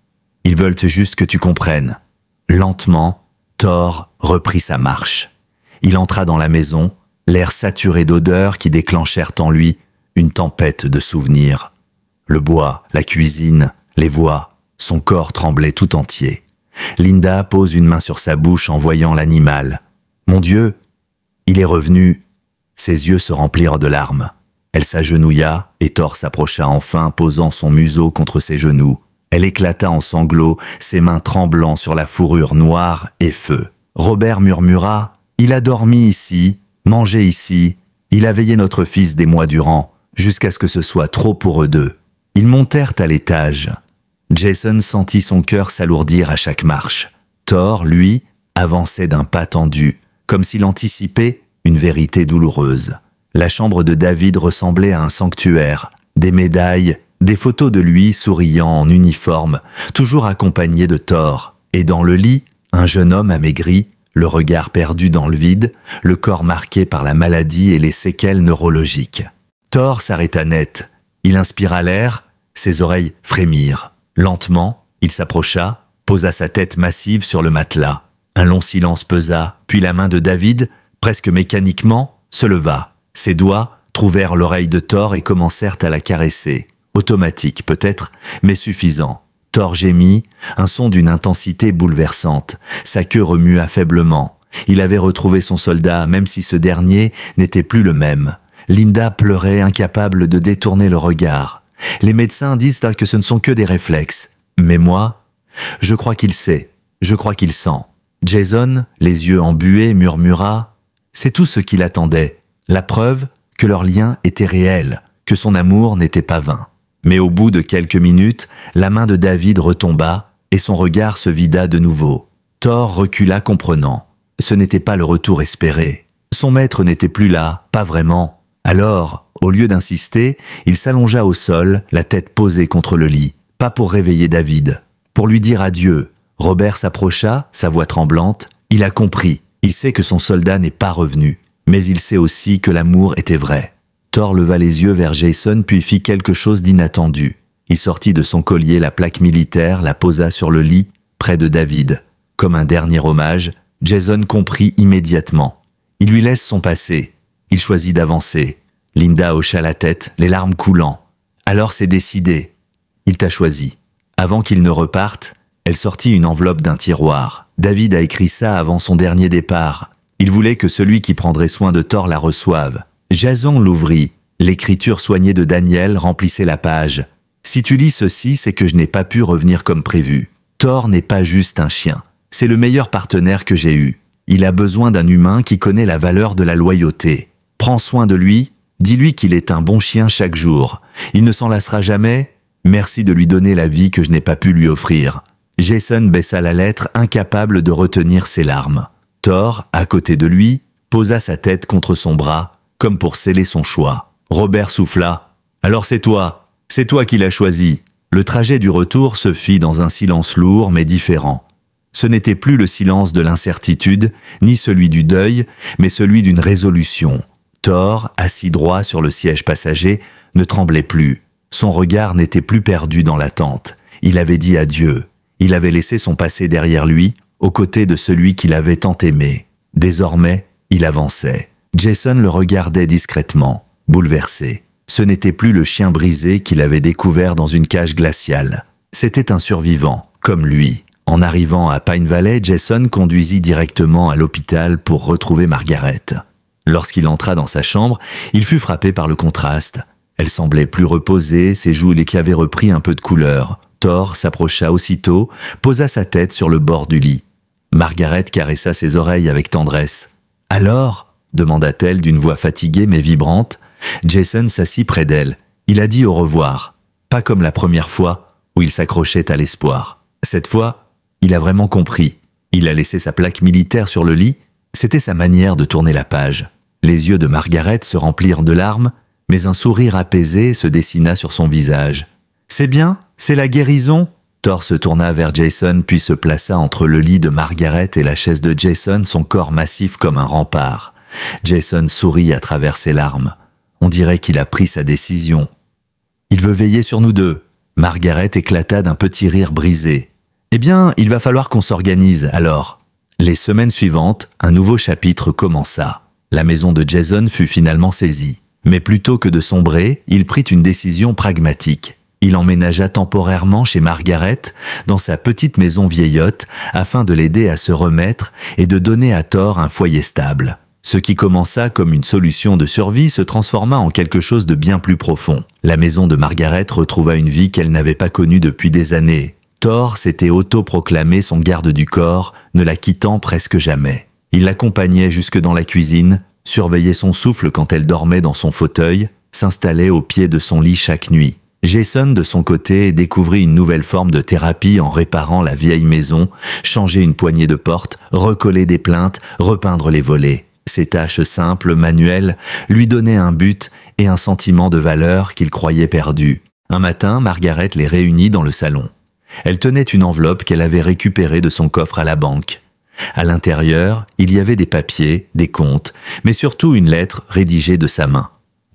Ils veulent juste que tu comprennes. » Lentement, Thor reprit sa marche. Il entra dans la maison, l'air saturé d'odeurs qui déclenchèrent en lui une tempête de souvenirs. Le bois, la cuisine, les voix, son corps tremblait tout entier. Linda pose une main sur sa bouche en voyant l'animal. « Mon Dieu, il est revenu. » Ses yeux se remplirent de larmes. Elle s'agenouilla et Thor s'approcha enfin, posant son museau contre ses genoux. Elle éclata en sanglots, ses mains tremblant sur la fourrure noire et feu. Robert murmura « Il a dormi ici, mangé ici, il a veillé notre fils des mois durant, jusqu'à ce que ce soit trop pour eux deux. » Ils montèrent à l'étage. Jason sentit son cœur s'alourdir à chaque marche. Thor, lui, avançait d'un pas tendu, comme s'il anticipait une vérité douloureuse. La chambre de David ressemblait à un sanctuaire. Des médailles, des photos de lui souriant en uniforme, toujours accompagné de Thor. Et dans le lit, un jeune homme amaigri, le regard perdu dans le vide, le corps marqué par la maladie et les séquelles neurologiques. Thor s'arrêta net. Il inspira l'air, ses oreilles frémirent. Lentement, il s'approcha, posa sa tête massive sur le matelas. Un long silence pesa, puis la main de David, presque mécaniquement, se leva. Ses doigts trouvèrent l'oreille de Thor et commencèrent à la caresser. Automatique peut-être, mais suffisant. Thor gémit, un son d'une intensité bouleversante. Sa queue remua faiblement. Il avait retrouvé son soldat, même si ce dernier n'était plus le même. Linda pleurait, incapable de détourner le regard. Les médecins disent que ce ne sont que des réflexes. Mais moi, je crois qu'il sait, je crois qu'il sent. Jason, les yeux embués, murmura « C'est tout ce qu'il attendait. La preuve que leur lien était réel, que son amour n'était pas vain. » Mais au bout de quelques minutes, la main de David retomba et son regard se vida de nouveau. Thor recula comprenant. Ce n'était pas le retour espéré. Son maître n'était plus là, pas vraiment. Alors, au lieu d'insister, il s'allongea au sol, la tête posée contre le lit. Pas pour réveiller David, pour lui dire adieu. Robert s'approcha, sa voix tremblante. Il a compris. Il sait que son soldat n'est pas revenu. Mais il sait aussi que l'amour était vrai. Thor leva les yeux vers Jason puis fit quelque chose d'inattendu. Il sortit de son collier la plaque militaire, la posa sur le lit, près de David. Comme un dernier hommage, Jason comprit immédiatement. Il lui laisse son passé. Il choisit d'avancer. Linda hocha la tête, les larmes coulant. Alors c'est décidé. Il t'a choisi. Avant qu'il ne reparte, elle sortit une enveloppe d'un tiroir. David a écrit ça avant son dernier départ. Il voulait que celui qui prendrait soin de Thor la reçoive. Jason l'ouvrit. L'écriture soignée de Daniel remplissait la page. Si tu lis ceci, c'est que je n'ai pas pu revenir comme prévu. Thor n'est pas juste un chien. C'est le meilleur partenaire que j'ai eu. Il a besoin d'un humain qui connaît la valeur de la loyauté. Prends soin de lui, dis-lui qu'il est un bon chien chaque jour. Il ne s'en lassera jamais. Merci de lui donner la vie que je n'ai pas pu lui offrir. Jason baissa la lettre, incapable de retenir ses larmes. Thor, à côté de lui, posa sa tête contre son bras, comme pour sceller son choix. Robert souffla. « Alors c'est toi qui l'as choisi. » Le trajet du retour se fit dans un silence lourd mais différent. Ce n'était plus le silence de l'incertitude, ni celui du deuil, mais celui d'une résolution. Thor, assis droit sur le siège passager, ne tremblait plus. Son regard n'était plus perdu dans l'attente. Il avait dit adieu. Il avait laissé son passé derrière lui, aux côtés de celui qu'il avait tant aimé. Désormais, il avançait. Jason le regardait discrètement, bouleversé. Ce n'était plus le chien brisé qu'il avait découvert dans une cage glaciale. C'était un survivant, comme lui. En arrivant à Pine Valley, Jason conduisit directement à l'hôpital pour retrouver Margaret. Lorsqu'il entra dans sa chambre, il fut frappé par le contraste. Elle semblait plus reposée, ses joues qui avaient repris un peu de couleur. Thor s'approcha aussitôt, posa sa tête sur le bord du lit. Margaret caressa ses oreilles avec tendresse. « Alors ?» demanda-t-elle d'une voix fatiguée mais vibrante. Jason s'assit près d'elle. Il a dit au revoir. Pas comme la première fois où il s'accrochait à l'espoir. Cette fois, il a vraiment compris. Il a laissé sa plaque militaire sur le lit. C'était sa manière de tourner la page. Les yeux de Margaret se remplirent de larmes, mais un sourire apaisé se dessina sur son visage. « C'est bien, c'est la guérison ?» Thor se tourna vers Jason puis se plaça entre le lit de Margaret et la chaise de Jason, son corps massif comme un rempart. Jason sourit à travers ses larmes. On dirait qu'il a pris sa décision. « Il veut veiller sur nous deux. » Margaret éclata d'un petit rire brisé. « Eh bien, il va falloir qu'on s'organise, alors. » Les semaines suivantes, un nouveau chapitre commença. La maison de Jason fut finalement saisie. Mais plutôt que de sombrer, il prit une décision pragmatique. Il emménagea temporairement chez Margaret, dans sa petite maison vieillotte, afin de l'aider à se remettre et de donner à Thor un foyer stable. Ce qui commença comme une solution de survie se transforma en quelque chose de bien plus profond. La maison de Margaret retrouva une vie qu'elle n'avait pas connue depuis des années. Thor s'était autoproclamé son garde du corps, ne la quittant presque jamais. Il l'accompagnait jusque dans la cuisine, surveillait son souffle quand elle dormait dans son fauteuil, s'installait au pied de son lit chaque nuit. Jason, de son côté, découvrit une nouvelle forme de thérapie en réparant la vieille maison, changer une poignée de porte, recoller des plaintes, repeindre les volets. Ces tâches simples, manuelles, lui donnaient un but et un sentiment de valeur qu'il croyait perdu. Un matin, Margaret les réunit dans le salon. Elle tenait une enveloppe qu'elle avait récupérée de son coffre à la banque. À l'intérieur, il y avait des papiers, des comptes, mais surtout une lettre rédigée de sa main.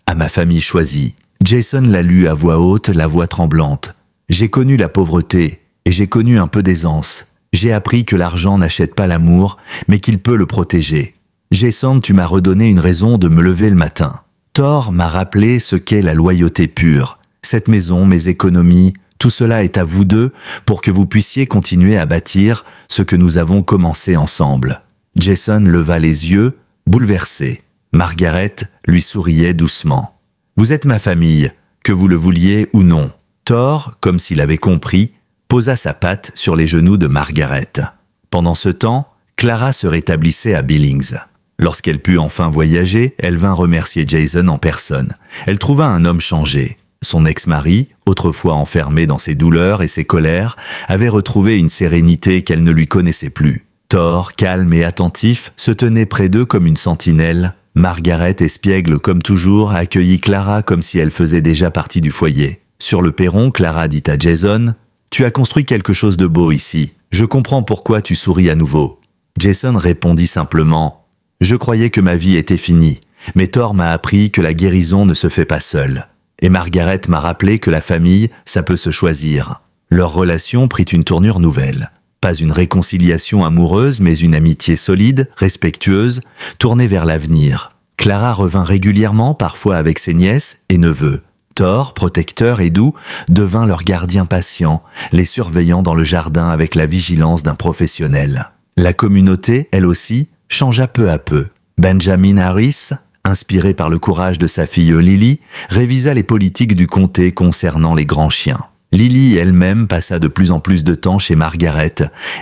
À ma famille choisie. Jason la lut à voix haute, la voix tremblante. J'ai connu la pauvreté et j'ai connu un peu d'aisance. J'ai appris que l'argent n'achète pas l'amour, mais qu'il peut le protéger. Jason, tu m'as redonné une raison de me lever le matin. Thor m'a rappelé ce qu'est la loyauté pure. Cette maison, mes économies, tout cela est à vous deux pour que vous puissiez continuer à bâtir ce que nous avons commencé ensemble. Jason leva les yeux, bouleversé. Margaret lui souriait doucement. Vous êtes ma famille, que vous le vouliez ou non. Thor, comme s'il avait compris, posa sa patte sur les genoux de Margaret. Pendant ce temps, Clara se rétablissait à Billings. Lorsqu'elle put enfin voyager, elle vint remercier Jason en personne. Elle trouva un homme changé. Son ex-mari, autrefois enfermé dans ses douleurs et ses colères, avait retrouvé une sérénité qu'elle ne lui connaissait plus. Thor, calme et attentif, se tenait près d'eux comme une sentinelle. Margaret, espiègle comme toujours, accueillit Clara comme si elle faisait déjà partie du foyer. Sur le perron, Clara dit à Jason « Tu as construit quelque chose de beau ici. Je comprends pourquoi tu souris à nouveau. » Jason répondit simplement « Je croyais que ma vie était finie, mais Thor m'a appris que la guérison ne se fait pas seule. Et Margaret m'a rappelé que la famille, ça peut se choisir. » Leur relation prit une tournure nouvelle. Pas une réconciliation amoureuse, mais une amitié solide, respectueuse, tournée vers l'avenir. Clara revint régulièrement, parfois avec ses nièces et neveux. Thor, protecteur et doux, devint leur gardien patient, les surveillant dans le jardin avec la vigilance d'un professionnel. La communauté, elle aussi, changea peu à peu. Benjamin Harris, inspiré par le courage de sa fille Lily, révisa les politiques du comté concernant les grands chiens. Lily elle-même passa de plus en plus de temps chez Margaret,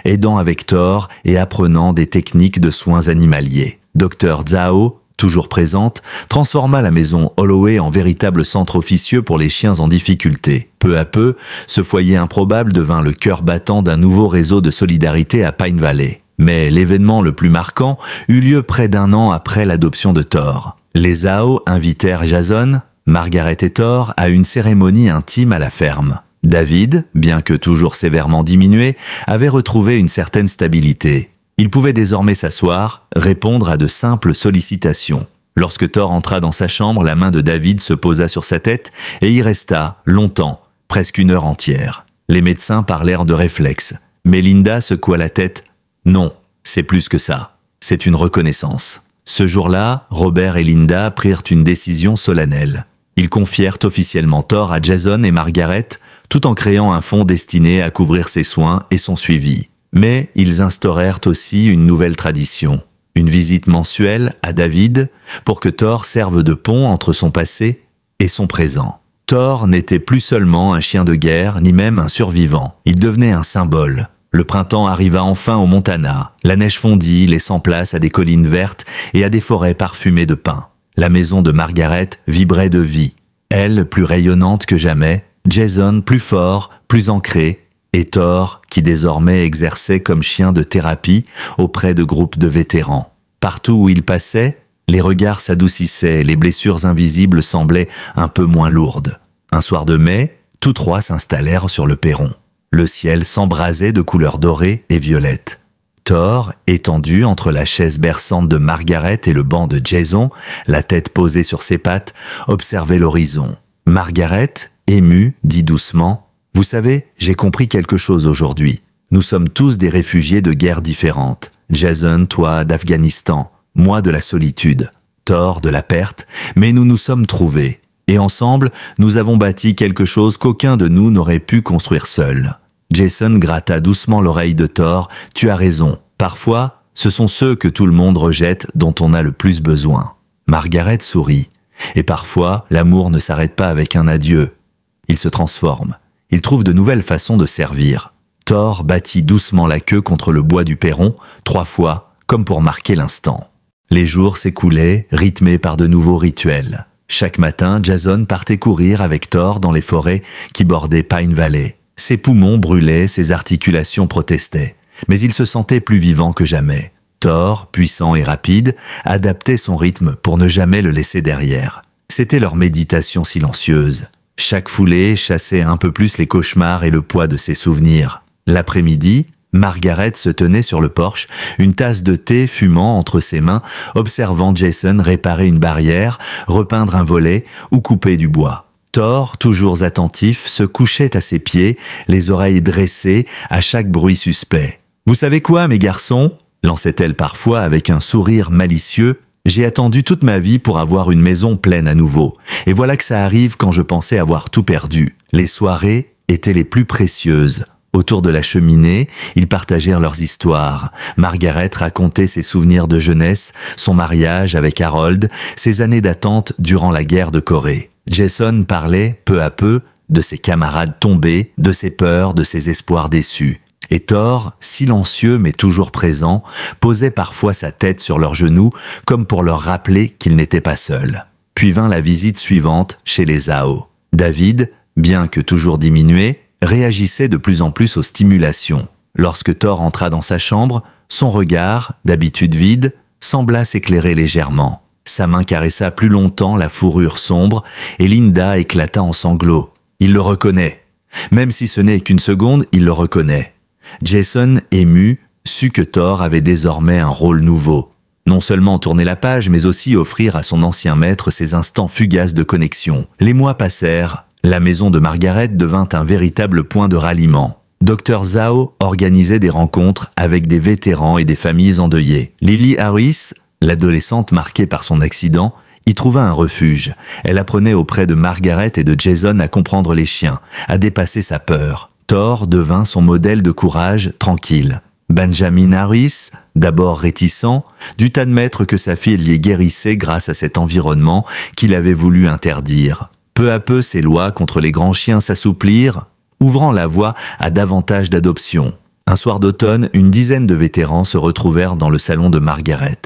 aidant avec Thor et apprenant des techniques de soins animaliers. Dr Zhao, toujours présente, transforma la maison Holloway en véritable centre officieux pour les chiens en difficulté. Peu à peu, ce foyer improbable devint le cœur battant d'un nouveau réseau de solidarité à Pine Valley. Mais l'événement le plus marquant eut lieu près d'un an après l'adoption de Thor. Les Zhao invitèrent Jason, Margaret et Thor à une cérémonie intime à la ferme. David, bien que toujours sévèrement diminué, avait retrouvé une certaine stabilité. Il pouvait désormais s'asseoir, répondre à de simples sollicitations. Lorsque Thor entra dans sa chambre, la main de David se posa sur sa tête et y resta, longtemps, presque une heure entière. Les médecins parlèrent de réflexe, mais Linda secoua la tête. Non, c'est plus que ça. C'est une reconnaissance. Ce jour-là, Robert et Linda prirent une décision solennelle. Ils confièrent officiellement Thor à Jason et Margaret, tout en créant un fonds destiné à couvrir ses soins et son suivi. Mais ils instaurèrent aussi une nouvelle tradition, une visite mensuelle à David pour que Thor serve de pont entre son passé et son présent. Thor n'était plus seulement un chien de guerre, ni même un survivant. Il devenait un symbole. Le printemps arriva enfin au Montana. La neige fondit, laissant place à des collines vertes et à des forêts parfumées de pins. La maison de Margaret vibrait de vie. Elle, plus rayonnante que jamais, Jason, plus fort, plus ancré, et Thor, qui désormais exerçait comme chien de thérapie auprès de groupes de vétérans. Partout où il passait, les regards s'adoucissaient, les blessures invisibles semblaient un peu moins lourdes. Un soir de mai, tous trois s'installèrent sur le perron. Le ciel s'embrasait de couleurs dorées et violettes. Thor, étendu entre la chaise berçante de Margaret et le banc de Jason, la tête posée sur ses pattes, observait l'horizon. Margaret, émue, dit doucement « Vous savez, j'ai compris quelque chose aujourd'hui. Nous sommes tous des réfugiés de guerres différentes. Jason, toi, d'Afghanistan, moi de la solitude, Thor de la perte, mais nous nous sommes trouvés. Et ensemble, nous avons bâti quelque chose qu'aucun de nous n'aurait pu construire seul. » Jason gratta doucement l'oreille de Thor. « Tu as raison. Parfois, Ce sont ceux que tout le monde rejette dont on a le plus besoin. Margaret sourit. Et parfois, l'amour ne s'arrête pas avec un adieu. Il se transforme. Il trouve de nouvelles façons de servir. Thor battit doucement la queue contre le bois du perron, 3 fois, comme pour marquer l'instant. Les jours s'écoulaient, rythmés par de nouveaux rituels. Chaque matin, Jason partait courir avec Thor dans les forêts qui bordaient Pine Valley. Ses poumons brûlaient, ses articulations protestaient. Mais il se sentait plus vivant que jamais. Thor, puissant et rapide, adaptait son rythme pour ne jamais le laisser derrière. C'était leur méditation silencieuse. Chaque foulée chassait un peu plus les cauchemars et le poids de ses souvenirs. L'après-midi, Margaret se tenait sur le porche, une tasse de thé fumant entre ses mains, observant Jason réparer une barrière, repeindre un volet ou couper du bois. Thor, toujours attentif, se couchait à ses pieds, les oreilles dressées à chaque bruit suspect. « Vous savez quoi, mes garçons ?» lançait-elle parfois avec un sourire malicieux. « J'ai attendu toute ma vie pour avoir une maison pleine à nouveau. Et voilà que ça arrive quand je pensais avoir tout perdu. » Les soirées étaient les plus précieuses. Autour de la cheminée, ils partagèrent leurs histoires. Margaret racontait ses souvenirs de jeunesse, son mariage avec Harold, ses années d'attente durant la guerre de Corée. Jason parlait, peu à peu, de ses camarades tombés, de ses peurs, de ses espoirs déçus. Et Thor, silencieux mais toujours présent, posait parfois sa tête sur leurs genoux, comme pour leur rappeler qu'il n'était pas seul. Puis vint la visite suivante chez les Zhao. David, bien que toujours diminué, réagissait de plus en plus aux stimulations. Lorsque Thor entra dans sa chambre, son regard, d'habitude vide, sembla s'éclairer légèrement. Sa main caressa plus longtemps la fourrure sombre et Linda éclata en sanglots. Il le reconnaît. Même si ce n'est qu'une seconde, il le reconnaît. Jason, ému, sut que Thor avait désormais un rôle nouveau. Non seulement tourner la page, mais aussi offrir à son ancien maître ces instants fugaces de connexion. Les mois passèrent. La maison de Margaret devint un véritable point de ralliement. Dr Zhao organisait des rencontres avec des vétérans et des familles endeuillées. Lily Harris, l'adolescente marquée par son accident, y trouva un refuge. Elle apprenait auprès de Margaret et de Jason à comprendre les chiens, à dépasser sa peur. Thor devint son modèle de courage tranquille. Benjamin Harris, d'abord réticent, dut admettre que sa fille l'y guérissait grâce à cet environnement qu'il avait voulu interdire. Peu à peu, ces lois contre les grands chiens s'assouplirent, ouvrant la voie à davantage d'adoptions. Un soir d'automne, une dizaine de vétérans se retrouvèrent dans le salon de Margaret.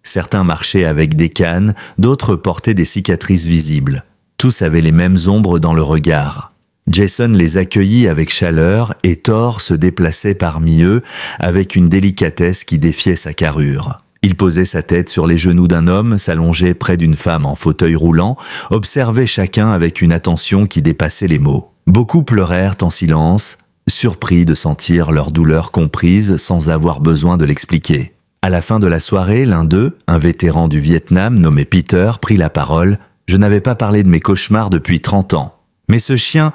Certains marchaient avec des cannes, d'autres portaient des cicatrices visibles. Tous avaient les mêmes ombres dans le regard. Jason les accueillit avec chaleur et Thor se déplaçait parmi eux avec une délicatesse qui défiait sa carrure. Il posait sa tête sur les genoux d'un homme, s'allongeait près d'une femme en fauteuil roulant, observait chacun avec une attention qui dépassait les mots. Beaucoup pleurèrent en silence, surpris de sentir leur douleur comprise sans avoir besoin de l'expliquer. À la fin de la soirée, l'un d'eux, un vétéran du Vietnam nommé Peter, prit la parole. « Je n'avais pas parlé de mes cauchemars depuis 30 ans. Mais ce chien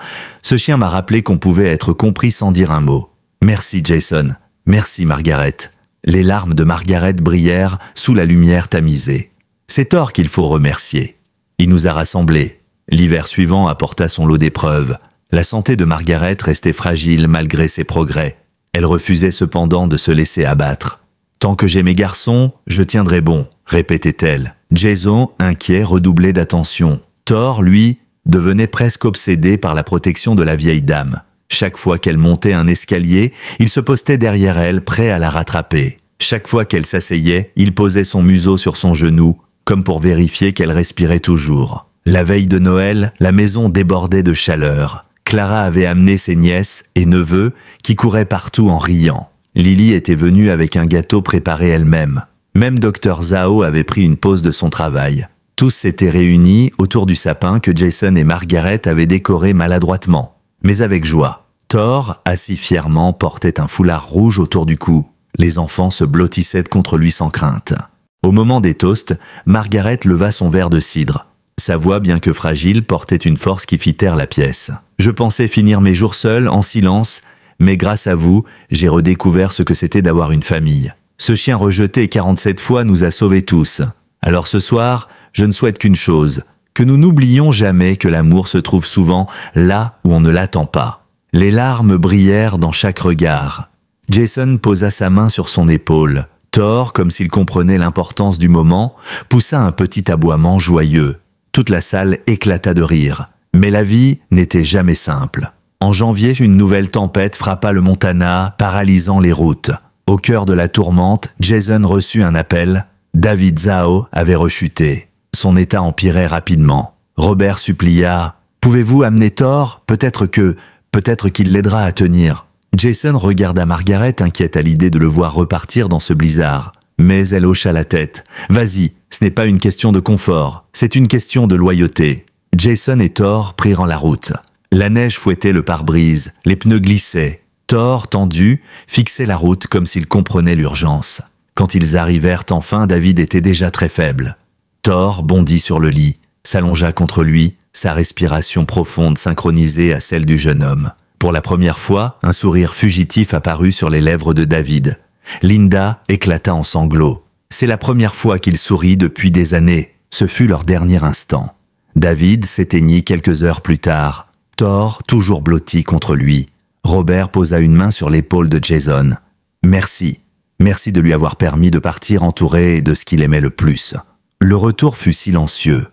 m'a rappelé qu'on pouvait être compris sans dire un mot. Merci Jason, merci Margaret. » Les larmes de Margaret brillèrent sous la lumière tamisée. C'est Thor qu'il faut remercier. Il nous a rassemblés. L'hiver suivant apporta son lot d'épreuves. La santé de Margaret restait fragile malgré ses progrès. Elle refusait cependant de se laisser abattre. « Tant que j'ai mes garçons, je tiendrai bon », répétait-elle. Jason, inquiet, redoublait d'attention. Thor, lui, devenait presque obsédé par la protection de la vieille dame. Chaque fois qu'elle montait un escalier, il se postait derrière elle, prêt à la rattraper. Chaque fois qu'elle s'asseyait, il posait son museau sur son genou, comme pour vérifier qu'elle respirait toujours. La veille de Noël, la maison débordait de chaleur. Clara avait amené ses nièces et neveux qui couraient partout en riant. Lily était venue avec un gâteau préparé elle-même. Même Dr Zhao avait pris une pause de son travail. Tous s'étaient réunis autour du sapin que Jason et Margaret avaient décoré maladroitement, mais avec joie. Thor, assis fièrement, portait un foulard rouge autour du cou. Les enfants se blottissaient contre lui sans crainte. Au moment des toasts, Margaret leva son verre de cidre. Sa voix, bien que fragile, portait une force qui fit taire la pièce. « Je pensais finir mes jours seul, en silence, mais grâce à vous, j'ai redécouvert ce que c'était d'avoir une famille. Ce chien rejeté 47 fois nous a sauvés tous. Alors ce soir, je ne souhaite qu'une chose, que nous n'oublions jamais que l'amour se trouve souvent là où on ne l'attend pas. » Les larmes brillèrent dans chaque regard. Jason posa sa main sur son épaule. Thor, comme s'il comprenait l'importance du moment, poussa un petit aboiement joyeux. Toute la salle éclata de rire. Mais la vie n'était jamais simple. En janvier, une nouvelle tempête frappa le Montana, paralysant les routes. Au cœur de la tourmente, Jason reçut un appel. David Zhao avait rechuté. Son état empirait rapidement. Robert supplia « Pouvez-vous amener Thor? Peut-être qu'il l'aidera à tenir. » Jason regarda Margaret, inquiète à l'idée de le voir repartir dans ce blizzard. Mais elle hocha la tête. « Vas-y, ce n'est pas une question de confort, c'est une question de loyauté. » Jason et Thor prirent la route. La neige fouettait le pare-brise, les pneus glissaient. Thor, tendu, fixait la route comme s'il comprenait l'urgence. Quand ils arrivèrent enfin, David était déjà très faible. Thor bondit sur le lit, s'allongea contre lui, sa respiration profonde synchronisée à celle du jeune homme. Pour la première fois, un sourire fugitif apparut sur les lèvres de David. Linda éclata en sanglots. C'est la première fois qu'il sourit depuis des années. Ce fut leur dernier instant. David s'éteignit quelques heures plus tard. Thor, toujours blotti contre lui. Robert posa une main sur l'épaule de Jason. « Merci. Merci de lui avoir permis de partir entouré de ce qu'il aimait le plus. » Le retour fut silencieux.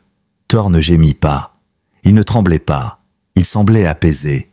Thor ne gémit pas. Il ne tremblait pas. Il semblait apaisé.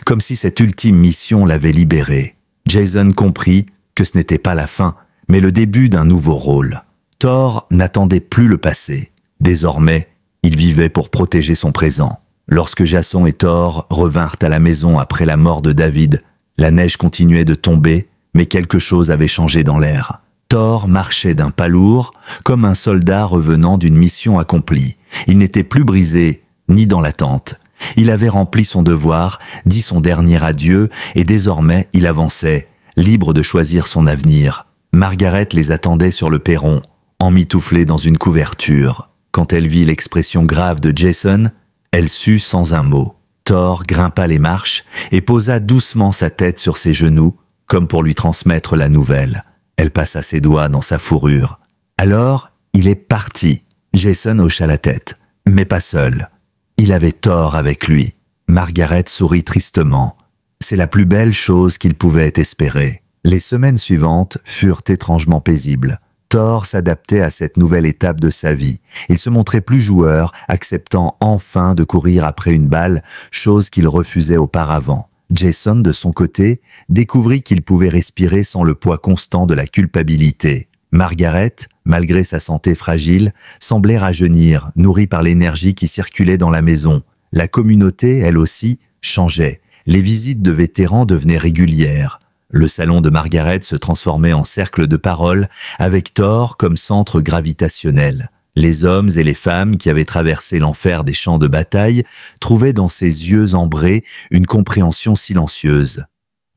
Comme si cette ultime mission l'avait libéré. Jason comprit que ce n'était pas la fin, mais le début d'un nouveau rôle. Thor n'attendait plus le passé. Désormais, il vivait pour protéger son présent. Lorsque Jason et Thor revinrent à la maison après la mort de David, la neige continuait de tomber, mais quelque chose avait changé dans l'air. Thor marchait d'un pas lourd, comme un soldat revenant d'une mission accomplie. Il n'était plus brisé, ni dans l'attente. Il avait rempli son devoir, dit son dernier adieu, et désormais il avançait, libre de choisir son avenir. Margaret les attendait sur le perron, emmitouflée dans une couverture. Quand elle vit l'expression grave de Jason, elle sut sans un mot. Thor grimpa les marches et posa doucement sa tête sur ses genoux, comme pour lui transmettre la nouvelle. Elle passa ses doigts dans sa fourrure. Alors, il est parti. Jason hocha la tête, mais pas seul. Il avait Thor avec lui. Margaret sourit tristement. C'est la plus belle chose qu'il pouvait espérer. Les semaines suivantes furent étrangement paisibles. Thor s'adaptait à cette nouvelle étape de sa vie. Il se montrait plus joueur, acceptant enfin de courir après une balle, chose qu'il refusait auparavant. Jason, de son côté, découvrit qu'il pouvait respirer sans le poids constant de la culpabilité. Margaret, malgré sa santé fragile, semblait rajeunir, nourrie par l'énergie qui circulait dans la maison. La communauté, elle aussi, changeait. Les visites de vétérans devenaient régulières. Le salon de Margaret se transformait en cercle de parole, avec Thor comme centre gravitationnel. Les hommes et les femmes qui avaient traversé l'enfer des champs de bataille trouvaient dans ses yeux ambrés une compréhension silencieuse.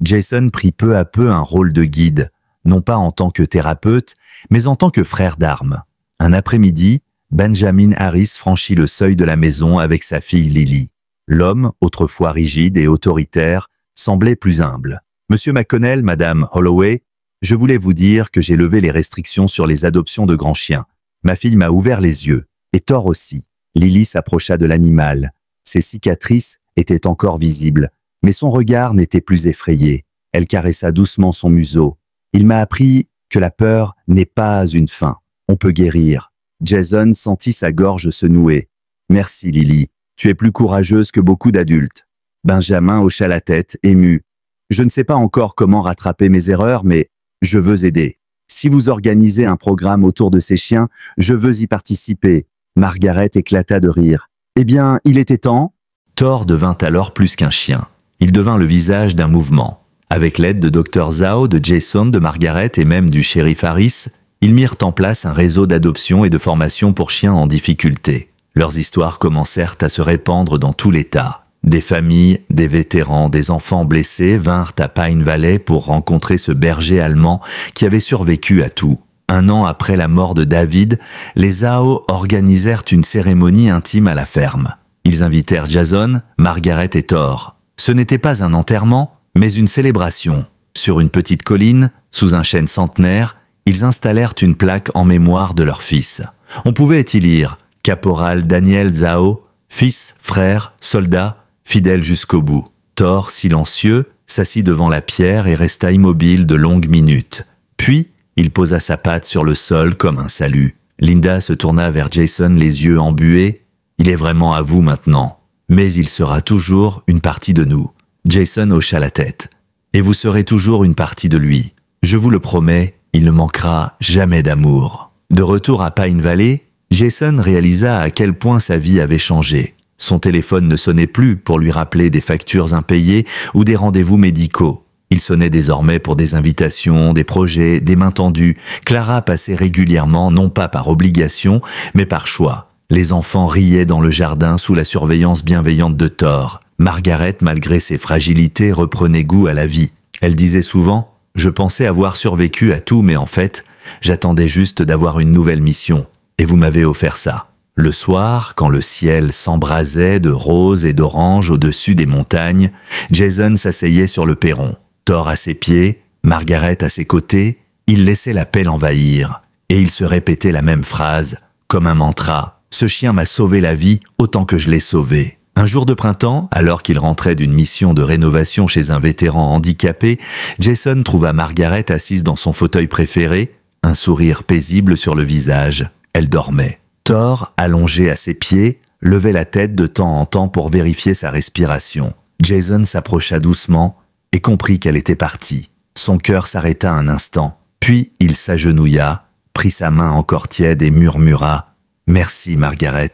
Jason prit peu à peu un rôle de guide, non pas en tant que thérapeute, mais en tant que frère d'armes. Un après-midi, Benjamin Harris franchit le seuil de la maison avec sa fille Lily. L'homme, autrefois rigide et autoritaire, semblait plus humble. « Monsieur McConnell, Madame Holloway, je voulais vous dire que j'ai levé les restrictions sur les adoptions de grands chiens. Ma fille m'a ouvert les yeux, et Thor aussi. » Lily s'approcha de l'animal. Ses cicatrices étaient encore visibles, mais son regard n'était plus effrayé. Elle caressa doucement son museau. « Il m'a appris que la peur n'est pas une fin. On peut guérir. » Jason sentit sa gorge se nouer. « Merci Lily, tu es plus courageuse que beaucoup d'adultes. » Benjamin hocha la tête, ému. « Je ne sais pas encore comment rattraper mes erreurs, mais je veux aider. Si vous organisez un programme autour de ces chiens, je veux y participer. » Margaret éclata de rire. « Eh bien, il était temps ?» Thor devint alors plus qu'un chien. Il devint le visage d'un mouvement. Avec l'aide de Dr Zhao, de Jason, de Margaret et même du shérif Harris, ils mirent en place un réseau d'adoption et de formation pour chiens en difficulté. Leurs histoires commencèrent à se répandre dans tout l'État. Des familles, des vétérans, des enfants blessés vinrent à Pine Valley pour rencontrer ce berger allemand qui avait survécu à tout. 1 an après la mort de David, les Zhao organisèrent une cérémonie intime à la ferme. Ils invitèrent Jason, Margaret et Thor. Ce n'était pas un enterrement, mais une célébration. Sur une petite colline, sous un chêne centenaire, ils installèrent une plaque en mémoire de leur fils. On pouvait y lire « Caporal Daniel Zhao, fils, frère, soldat, fidèle jusqu'au bout. » Thor, silencieux, s'assit devant la pierre et resta immobile de longues minutes. Puis, Il posa sa patte sur le sol comme un salut. Linda se tourna vers Jason, les yeux embués. « Il est vraiment à vous maintenant, mais il sera toujours une partie de nous. » Jason hocha la tête. « Et vous serez toujours une partie de lui. Je vous le promets, il ne manquera jamais d'amour. » De retour à Pine Valley, Jason réalisa à quel point sa vie avait changé. Son téléphone ne sonnait plus pour lui rappeler des factures impayées ou des rendez-vous médicaux. Il sonnait désormais pour des invitations, des projets, des mains tendues. Clara passait régulièrement, non pas par obligation, mais par choix. Les enfants riaient dans le jardin sous la surveillance bienveillante de Thor. Margaret, malgré ses fragilités, reprenait goût à la vie. Elle disait souvent « Je pensais avoir survécu à tout, mais en fait, j'attendais juste d'avoir une nouvelle mission. Et vous m'avez offert ça. » Le soir, quand le ciel s'embrasait de rose et d'orange au-dessus des montagnes, Jason s'asseyait sur le perron. Thor à ses pieds, Margaret à ses côtés, il laissait la paix l'envahir. Et il se répétait la même phrase, comme un mantra. « Ce chien m'a sauvé la vie autant que je l'ai sauvé. » Un jour de printemps, alors qu'il rentrait d'une mission de rénovation chez un vétéran handicapé, Jason trouva Margaret assise dans son fauteuil préféré, un sourire paisible sur le visage. Elle dormait. Thor, allongé à ses pieds, levait la tête de temps en temps pour vérifier sa respiration. Jason s'approcha doucement et comprit qu'elle était partie. Son cœur s'arrêta un instant, puis il s'agenouilla, prit sa main encore tiède et murmura « Merci Margaret,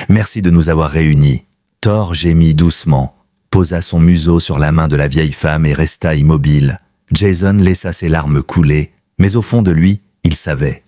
merci de nous avoir réunis. » Thor gémit doucement, posa son museau sur la main de la vieille femme et resta immobile. Jason laissa ses larmes couler, mais au fond de lui, il savait.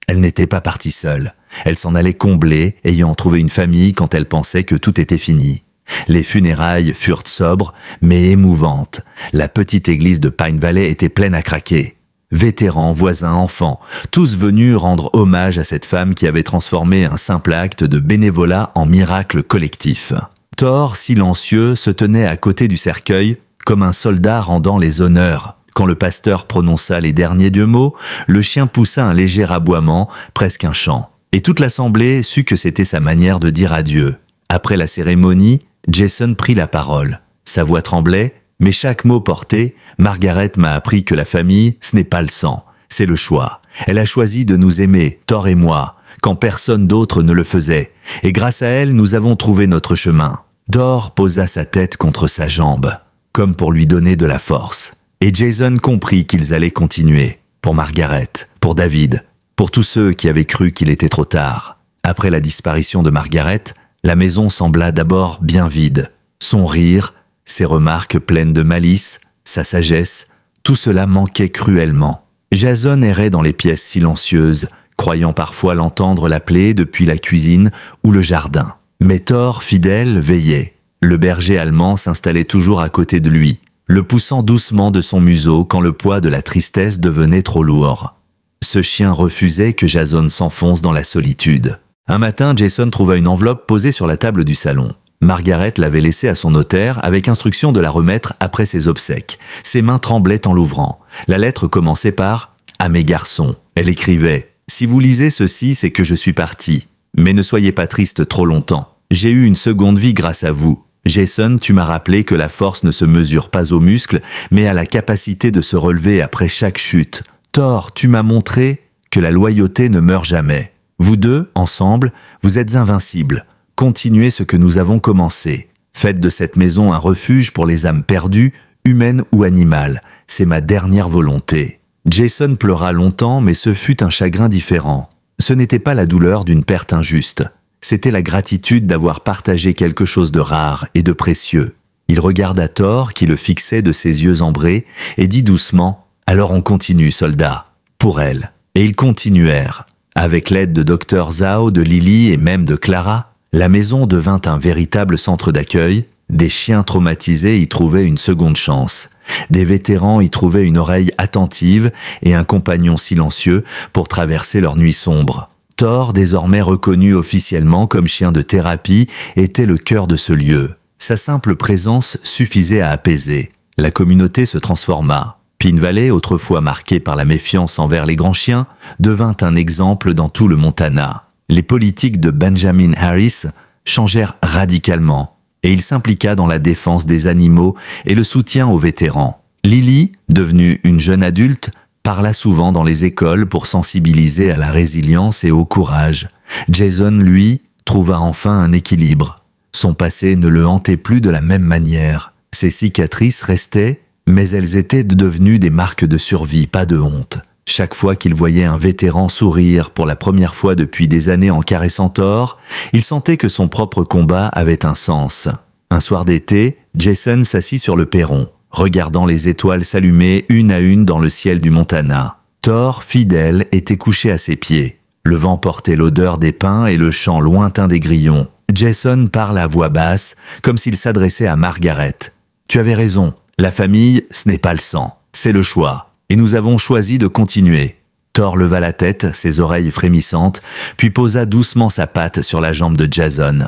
Elle n'était pas partie seule. Elle s'en allait comblée, ayant trouvé une famille quand elle pensait que tout était fini. Les funérailles furent sobres, mais émouvantes. La petite église de Pine Valley était pleine à craquer. Vétérans, voisins, enfants, tous venus rendre hommage à cette femme qui avait transformé un simple acte de bénévolat en miracle collectif. Thor, silencieux, se tenait à côté du cercueil, comme un soldat rendant les honneurs. Quand le pasteur prononça les derniers deux mots, le chien poussa un léger aboiement, presque un chant. Et toute l'assemblée sut que c'était sa manière de dire adieu. Après la cérémonie, Jason prit la parole. Sa voix tremblait, mais chaque mot porté, Margaret m'a appris que la famille, ce n'est pas le sang, c'est le choix. Elle a choisi de nous aimer, Thor et moi, quand personne d'autre ne le faisait. Et grâce à elle, nous avons trouvé notre chemin. Thor posa sa tête contre sa jambe, comme pour lui donner de la force. Et Jason comprit qu'ils allaient continuer. Pour Margaret, pour David, pour tous ceux qui avaient cru qu'il était trop tard. Après la disparition de Margaret, la maison sembla d'abord bien vide. Son rire, ses remarques pleines de malice, sa sagesse, tout cela manquait cruellement. Jason errait dans les pièces silencieuses, croyant parfois l'entendre l'appeler depuis la cuisine ou le jardin. Mais Thor, fidèle, veillait. Le berger allemand s'installait toujours à côté de lui, le poussant doucement de son museau quand le poids de la tristesse devenait trop lourd. Ce chien refusait que Jason s'enfonce dans la solitude. Un matin, Jason trouva une enveloppe posée sur la table du salon. Margaret l'avait laissée à son notaire avec instruction de la remettre après ses obsèques. Ses mains tremblaient en l'ouvrant. La lettre commençait par « À mes garçons ». Elle écrivait « Si vous lisez ceci, c'est que je suis parti. Mais ne soyez pas triste trop longtemps. J'ai eu une seconde vie grâce à vous. Jason, tu m'as rappelé que la force ne se mesure pas aux muscles, mais à la capacité de se relever après chaque chute. Thor, tu m'as montré que la loyauté ne meurt jamais. Vous deux, ensemble, vous êtes invincibles. Continuez ce que nous avons commencé. Faites de cette maison un refuge pour les âmes perdues, humaines ou animales. C'est ma dernière volonté. » Jason pleura longtemps, mais ce fut un chagrin différent. Ce n'était pas la douleur d'une perte injuste. C'était la gratitude d'avoir partagé quelque chose de rare et de précieux. Il regarda Thor qui le fixait de ses yeux ambrés et dit doucement « Alors on continue, soldat, pour elle. » Et ils continuèrent. Avec l'aide de Dr Zhao, de Lily et même de Clara, la maison devint un véritable centre d'accueil. Des chiens traumatisés y trouvaient une seconde chance. Des vétérans y trouvaient une oreille attentive et un compagnon silencieux pour traverser leur nuit sombre. Thor, désormais reconnu officiellement comme chien de thérapie, était le cœur de ce lieu. Sa simple présence suffisait à apaiser. La communauté se transforma. Pine Valley, autrefois marquée par la méfiance envers les grands chiens, devint un exemple dans tout le Montana. Les politiques de Benjamin Harris changèrent radicalement et il s'impliqua dans la défense des animaux et le soutien aux vétérans. Lily, devenue une jeune adulte, parla souvent dans les écoles pour sensibiliser à la résilience et au courage. Jason, lui, trouva enfin un équilibre. Son passé ne le hantait plus de la même manière. Ses cicatrices restaient, mais elles étaient devenues des marques de survie, pas de honte. Chaque fois qu'il voyait un vétéran sourire pour la première fois depuis des années en caressant Thor, il sentait que son propre combat avait un sens. Un soir d'été, Jason s'assit sur le perron, regardant les étoiles s'allumer une à une dans le ciel du Montana. Thor, fidèle, était couché à ses pieds. Le vent portait l'odeur des pins et le chant lointain des grillons. Jason parle à voix basse, comme s'il s'adressait à Margaret. « Tu avais raison, la famille, ce n'est pas le sang, c'est le choix. Et nous avons choisi de continuer. » Thor leva la tête, ses oreilles frémissantes, puis posa doucement sa patte sur la jambe de Jason.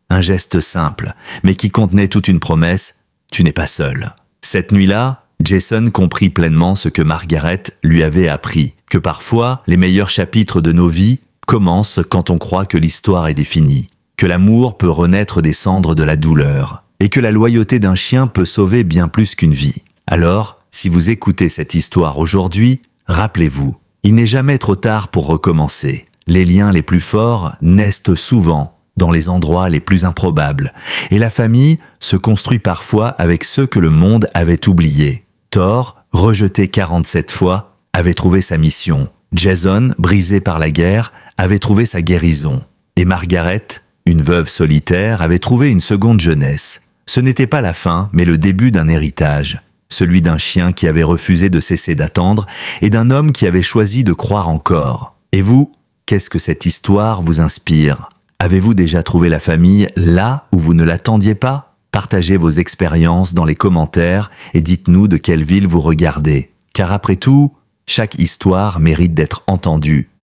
Un geste simple, mais qui contenait toute une promesse, « Tu n'es pas seul. » Cette nuit-là, Jason comprit pleinement ce que Margaret lui avait appris, que parfois, les meilleurs chapitres de nos vies commencent quand on croit que l'histoire est définie, que l'amour peut renaître des cendres de la douleur, et que la loyauté d'un chien peut sauver bien plus qu'une vie. Alors, si vous écoutez cette histoire aujourd'hui, rappelez-vous, il n'est jamais trop tard pour recommencer. Les liens les plus forts naissent souvent dans les endroits les plus improbables, et la famille se construit parfois avec ceux que le monde avait oubliés. Thor, rejeté 47 fois, avait trouvé sa mission. Jason, brisé par la guerre, avait trouvé sa guérison. Et Margaret, une veuve solitaire, avait trouvé une seconde jeunesse. Ce n'était pas la fin, mais le début d'un héritage. Celui d'un chien qui avait refusé de cesser d'attendre et d'un homme qui avait choisi de croire encore. Et vous, qu'est-ce que cette histoire vous inspire? Avez-vous déjà trouvé la famille là où vous ne l'attendiez pas? Partagez vos expériences dans les commentaires et dites-nous de quelle ville vous regardez. Car après tout, chaque histoire mérite d'être entendue.